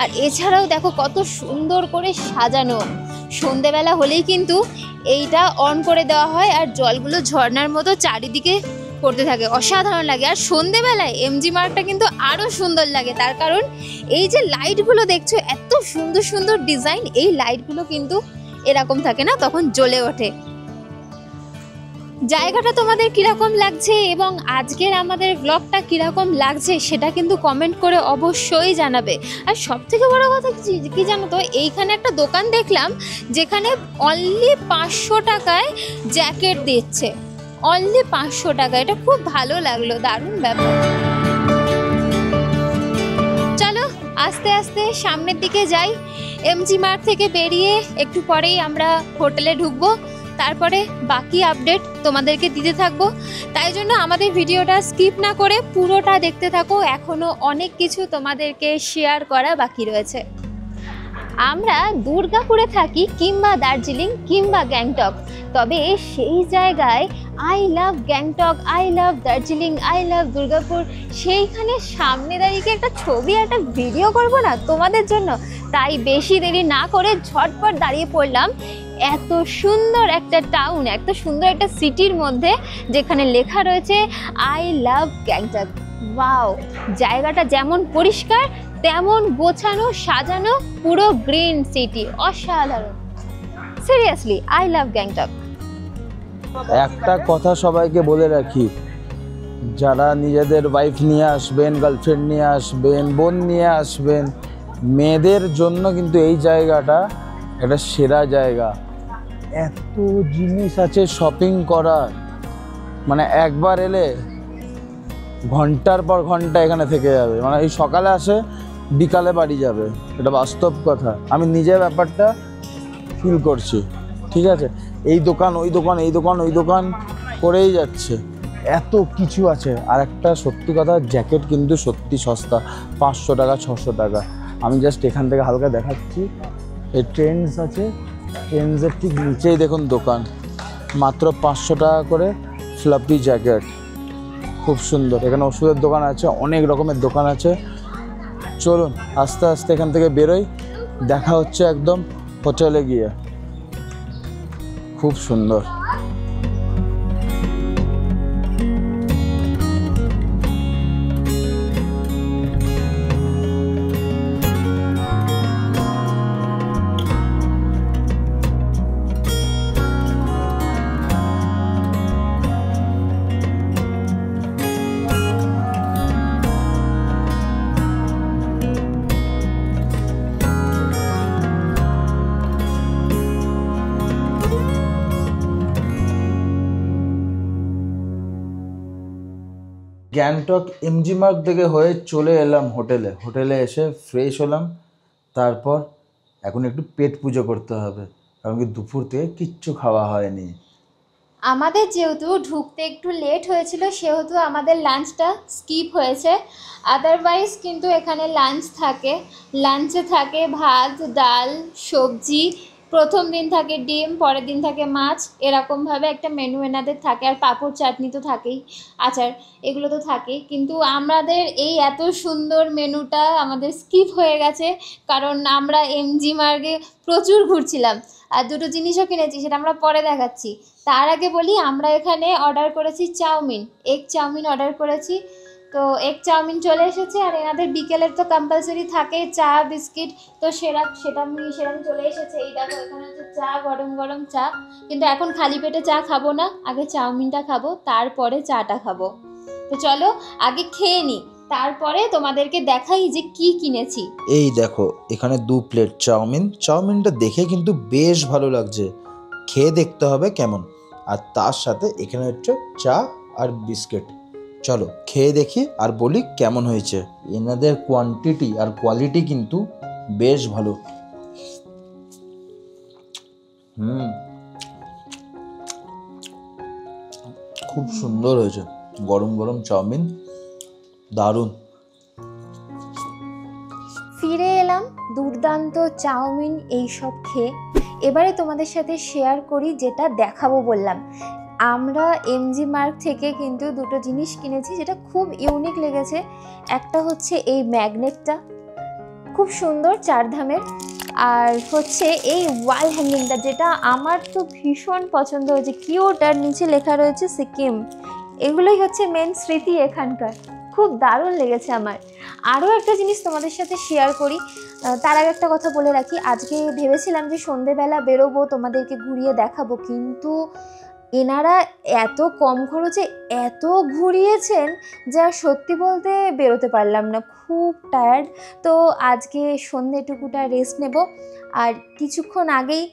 [SPEAKER 3] আর এছাড়াও দেখো কত সুন্দর করে সাজানো। সন্ধেবেলা হলেই কিন্তু এইটা অন করে দেওয়া হয় আর জলগুলো ঝর্ণার মতো চারিদিকে করতে থাকে, অসাধারণ লাগে। আর সন্ধেবেলায় এমজি মার্গটা কিন্তু আরও সুন্দর লাগে, তার কারণ এই যে লাইটগুলো দেখছো এত সুন্দর সুন্দর ডিজাইন, এই লাইটগুলো কিন্তু এরকম থাকে না, তখন জ্বলে ওঠে। জায়গাটা তোমাদের কীরকম লাগছে এবং আজকের আমাদের ব্লগটা কীরকম লাগছে সেটা কিন্তু কমেন্ট করে অবশ্যই জানাবে। আর সবথেকে বড় কথা কি জানো তো, এইখানে একটা দোকান দেখলাম যেখানে অনলি 500 টাকায় জ্যাকেট দিচ্ছে, অনলি 500 টাকা। এটা খুব ভালো লাগলো, দারুণ ব্যাপার। চলো আস্তে আস্তে সামনের দিকে যাই। এমজি মার্ট থেকে বেরিয়ে একটু পরেই আমরা হোটেলে ঢুকবো, তারপরে বাকি আপডেট তোমাদেরকে দিতে থাকবো। তাই জন্য আমাদের ভিডিওটা স্কিপ না করে পুরোটা দেখতে থাকো, এখনও অনেক কিছু তোমাদেরকে শেয়ার করা বাকি রয়েছে। আমরা দুর্গাপুরে থাকি কিংবা দার্জিলিং কিংবা গ্যাংটক, তবে সেই জায়গায় I love Gangtok, I love Darjeeling, I love Durgapur, সেইখানে সামনে দাঁড়িয়ে একটা ছবি, একটা ভিডিও করব না তোমাদের জন্য। তাই বেশি দেরি না করে ঝটপট দাঁড়িয়ে পড়লাম এত সুন্দর একটা টাউন, এত সুন্দর একটা সিটির মধ্যে, যেখানে লেখা রয়েছে আই লাভ গ্যাংটক। ওয়াও, জায়গাটা যেমন পরিষ্কার তেমন গোছানো সাজানো, পুরো গ্রিন সিটি, অসাধারণ। Seriously I love Gangtok.
[SPEAKER 2] একটা কথা সবাইকে বলে রাখি, যারা নিজেদের ওয়াইফ নিয়ে আসবেন, গার্লফ্রেন্ড নিয়ে আসবেন, বোন নিয়ে আসবেন, মেয়েদের জন্য কিন্তু এই জায়গাটা একটা সেরা জায়গা। এত জিনিস আছে শপিং করার, মানে একবার এলে ঘন্টার পর ঘন্টা এখানে থেকে যাবে। মানে এই সকালে আসে বিকালে বাড়ি যাবে, এটা বাস্তব কথা। আমি নিজে ব্যাপারটা ফিল করছি, ঠিক আছে। এই দোকান ওই দোকান, এই দোকান ওই দোকান করেই যাচ্ছে, এত কিছু আছে। আর একটা সত্যি কথা, জ্যাকেট কিন্তু সত্যি সস্তা, 500 টাকা 600 টাকা। আমি জাস্ট এখান থেকে হালকা দেখাচ্ছি, এই ট্রেন্ডস আছে, ট্রেন্ডসের ঠিক নিচেই দেখুন দোকান, মাত্র 500 টাকা করে ফ্লাফি জ্যাকেট, খুব সুন্দর। এখানে ওষুধের দোকান আছে, অনেক রকমের দোকান আছে। চলুন আস্তে আস্তে এখান থেকে বেরোই, দেখা হচ্ছে একদম হোটেলে গিয়ে। খুব সুন্দর। গ্যাংটক এমজি মার্গ থেকে হয়ে চলে এলাম হোটেলে। হোটেলে এসে ফ্রেশ হলাম, তারপর এখন একটু পেট পুজো করতে হবে, কারণ কি দুপুর থেকে কিচ্ছু খাওয়া হয়নি।
[SPEAKER 3] আমাদের যেহেতু ঢুকতে একটু লেট হয়েছিল সেহেতু আমাদের লাঞ্চটা স্কিপ হয়েছে। আদারওয়াইজ কিন্তু এখানে লাঞ্চ থাকে, লাঞ্চে থাকে ভাত, ডাল, সবজি, প্রথম দিন থাকে ডিম, পরের দিন থাকে মাছ, এরকমভাবে একটা মেনু এনাদের থাকে। আর পাঁপড় চাটনি তো থাকেই, আচার, এগুলো তো থাকেই। কিন্তু আমাদের এই এত সুন্দর মেনুটা আমাদের স্কিপ হয়ে গেছে, কারণ আমরা এমজি মার্গে প্রচুর ঘুরছিলাম আর দুটো জিনিসও কিনেছি, সেটা আমরা পরে দেখাচ্ছি। তার আগে বলি, আমরা এখানে অর্ডার করেছি চাউমিন, এগ চাউমিন অর্ডার করেছি। তো এগ চাউমিন চলে এসেছে। আর এনাদের বিকেলের তো কম্পালসারি থাকে চা বিস্কিট, তো সেটা চলে এসেছে। এই দেখো এখানে হচ্ছে চা, গরম গরম চা। কিন্তু এখন খালি পেটে চা খাবো না, আগে চাউমিনটা খাবো, তারপরে চাটা খাবো। তো চলো আগে খেয়ে নিই, তারপরে তোমাদেরকে দেখাই যে কি কিনেছি।
[SPEAKER 2] এই দেখো এখানে 2 প্লেট চাউমিন। চাউমিনটা দেখে কিন্তু বেশ ভালো লাগছে, খেয়ে দেখতে হবে কেমন। আর তার সাথে এখানে হচ্ছে চা আর বিস্কিট। চলো খেয়ে দেখি আর বলি কেমন হয়েছে। এনাদের কোয়ান্টিটি আর কোয়ালিটি কিন্তু বেশ ভালো। খুব সুন্দর হয়েছে, গরম গরম চাউমিন, দারুণ।
[SPEAKER 1] ফিরে এলাম দুর্দান্ত চাউমিন এইসব খেয়ে। এবারে তোমাদের সাথে শেয়ার করি যেটা দেখাবো বললাম। আমরা এমজি মার্ট থেকে কিন্তু দুটো জিনিস কিনেছি যেটা খুব ইউনিক লেগেছে। একটা হচ্ছে এই ম্যাগনেটটা, খুব সুন্দর 4 ধামের, আর হচ্ছে এই ওয়াল হ্যাঙ্গিংটা যেটা আমার তো ভীষণ পছন্দ হয়েছে, কিউট, আর নিচে লেখা রয়েছে সিকিম। এগুলোই হচ্ছে মেন স্মৃতি এখানকার, খুব দারুণ লেগেছে আমার। আরও একটা জিনিস তোমাদের সাথে শেয়ার করি, তার আগে একটা কথা বলে রাখি। আজকে ভেবেছিলাম যে সন্ধেবেলা বেরোবো, তোমাদেরকে ঘুরিয়ে দেখাবো, কিন্তু এনারা এত কম খরচে এত ঘুরিয়েছেন যা সত্যি বলতে বেরোতে পারলাম না, খুব টায়ার্ড। তো আজকে সন্ধেটুকুটা রেস্ট নেব। আর কিছুক্ষণ আগেই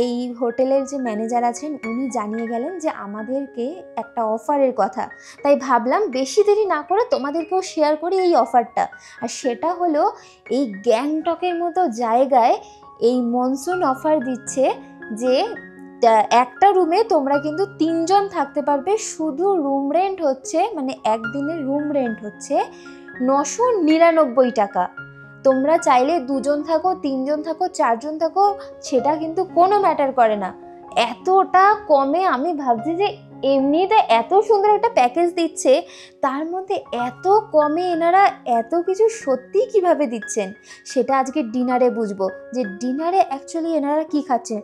[SPEAKER 1] এই হোটেলের যে ম্যানেজার আছেন উনি জানিয়ে গেলেন যে আমাদেরকে একটা অফারের কথা, তাই ভাবলাম বেশি দেরি না করে তোমাদেরকেও শেয়ার করি এই অফারটা। আর সেটা হলো এই গ্যাংটকের মতো জায়গায় এই মনসুন অফার দিচ্ছে যে একটা রুমে তোমরা কিন্তু 3 জন থাকতে পারবে। শুধু রুম রেন্ট হচ্ছে, মানে একদিনের রুম রেন্ট হচ্ছে 999 টাকা। তোমরা চাইলে 2 জন থাকো, 3 জন থাকো, 4 জন থাকো, সেটা কিন্তু কোনো ম্যাটার করে না। এতটা কমে আমি ভাবছি যে এমনিতে এত সুন্দর একটা প্যাকেজ দিচ্ছে, তার মধ্যে এত কমে এনারা এত কিছু সত্যি কিভাবে দিচ্ছেন সেটা আজকে ডিনারে বুঝবো যে ডিনারে অ্যাকচুয়ালি এনারা কি খাচ্ছেন।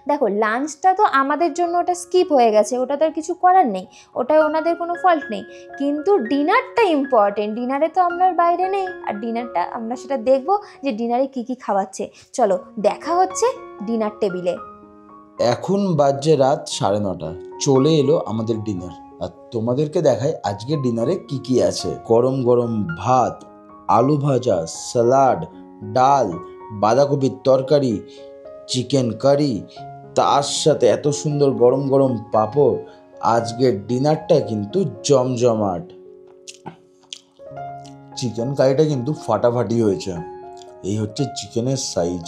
[SPEAKER 1] দেখো লাঞ্চটা তো আমাদের জন্য ওটা স্কিপ হয়ে গেছে, ওটা তো আর কিছু করার নেই, ওটা ওনাদের কোনো ফল্ট নেই, কিন্তু ডিনারটা ইম্পর্টেন্ট। ডিনারে তো আমরা বাইরে নেই, আর ডিনারটা আমরা সেটা দেখবো যে ডিনারে কি কি খাওয়াচ্ছে। চলো দেখা হচ্ছে ডিনার টেবিলে।
[SPEAKER 2] এখন বাজে রাত 9:30, চলে এলো আমাদের ডিনার। আর তোমাদেরকে দেখাই আজকে ডিনারে কি কি আছে। গরম গরম ভাত, আলু ভাজা, স্যালাড, ডাল, বাঁধাকপির তরকারি, চিকেন কারি, তার সাথে এত সুন্দর গরম গরম পাঁপড়। আজকের ডিনারটা কিন্তু জমজমাট। চিকেন কারিটা কিন্তু ফাটাফাটি হয়েছে। এই হচ্ছে চিকেনের সাইজ,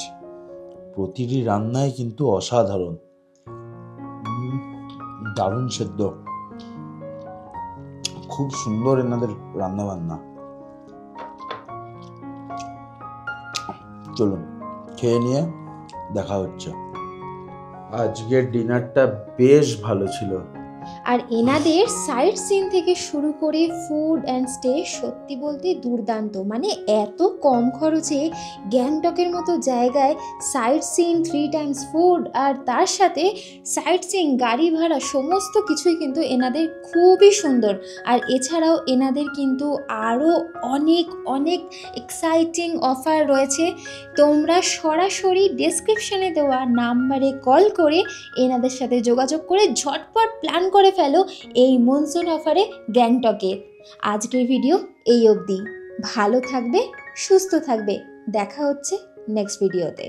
[SPEAKER 2] প্রতিটি রান্নায় কিন্তু অসাধারণ, দারুণ সেদ্ধ, খুব সুন্দর এনাদের রান্না বান্না। চলুন খেয়ে নিয়ে দেখা হচ্ছে। আজকের ডিনারটা বেশ ভালো ছিল।
[SPEAKER 1] আর এনাদের সাইট সিন থেকে শুরু করে ফুড অ্যান্ড স্টে সত্যি বলতে দুর্দান্ত। মানে এত কম খরচে গ্যাংটকের মতো জায়গায় সাইট সিন, 3 টাইমস ফুড, আর তার সাথে সাইট সিন, গাড়ি ভাড়া, সমস্ত কিছুই কিন্তু এনাদের খুবই সুন্দর। আর এছাড়াও এনাদের কিন্তু আরও অনেক অনেক এক্সাইটিং অফার রয়েছে। তোমরা সরাসরি ডেসক্রিপশানে দেওয়া নাম্বারে কল করে এনাদের সাথে যোগাযোগ করে ঝটপট প্ল্যান করে ফেলো এই মনসুন অফারে গ্যাংটকে। আজকের ভিডিও এই অবধি। ভালো থাকবে, সুস্থ থাকবে, দেখা হচ্ছে নেক্সট ভিডিওতে।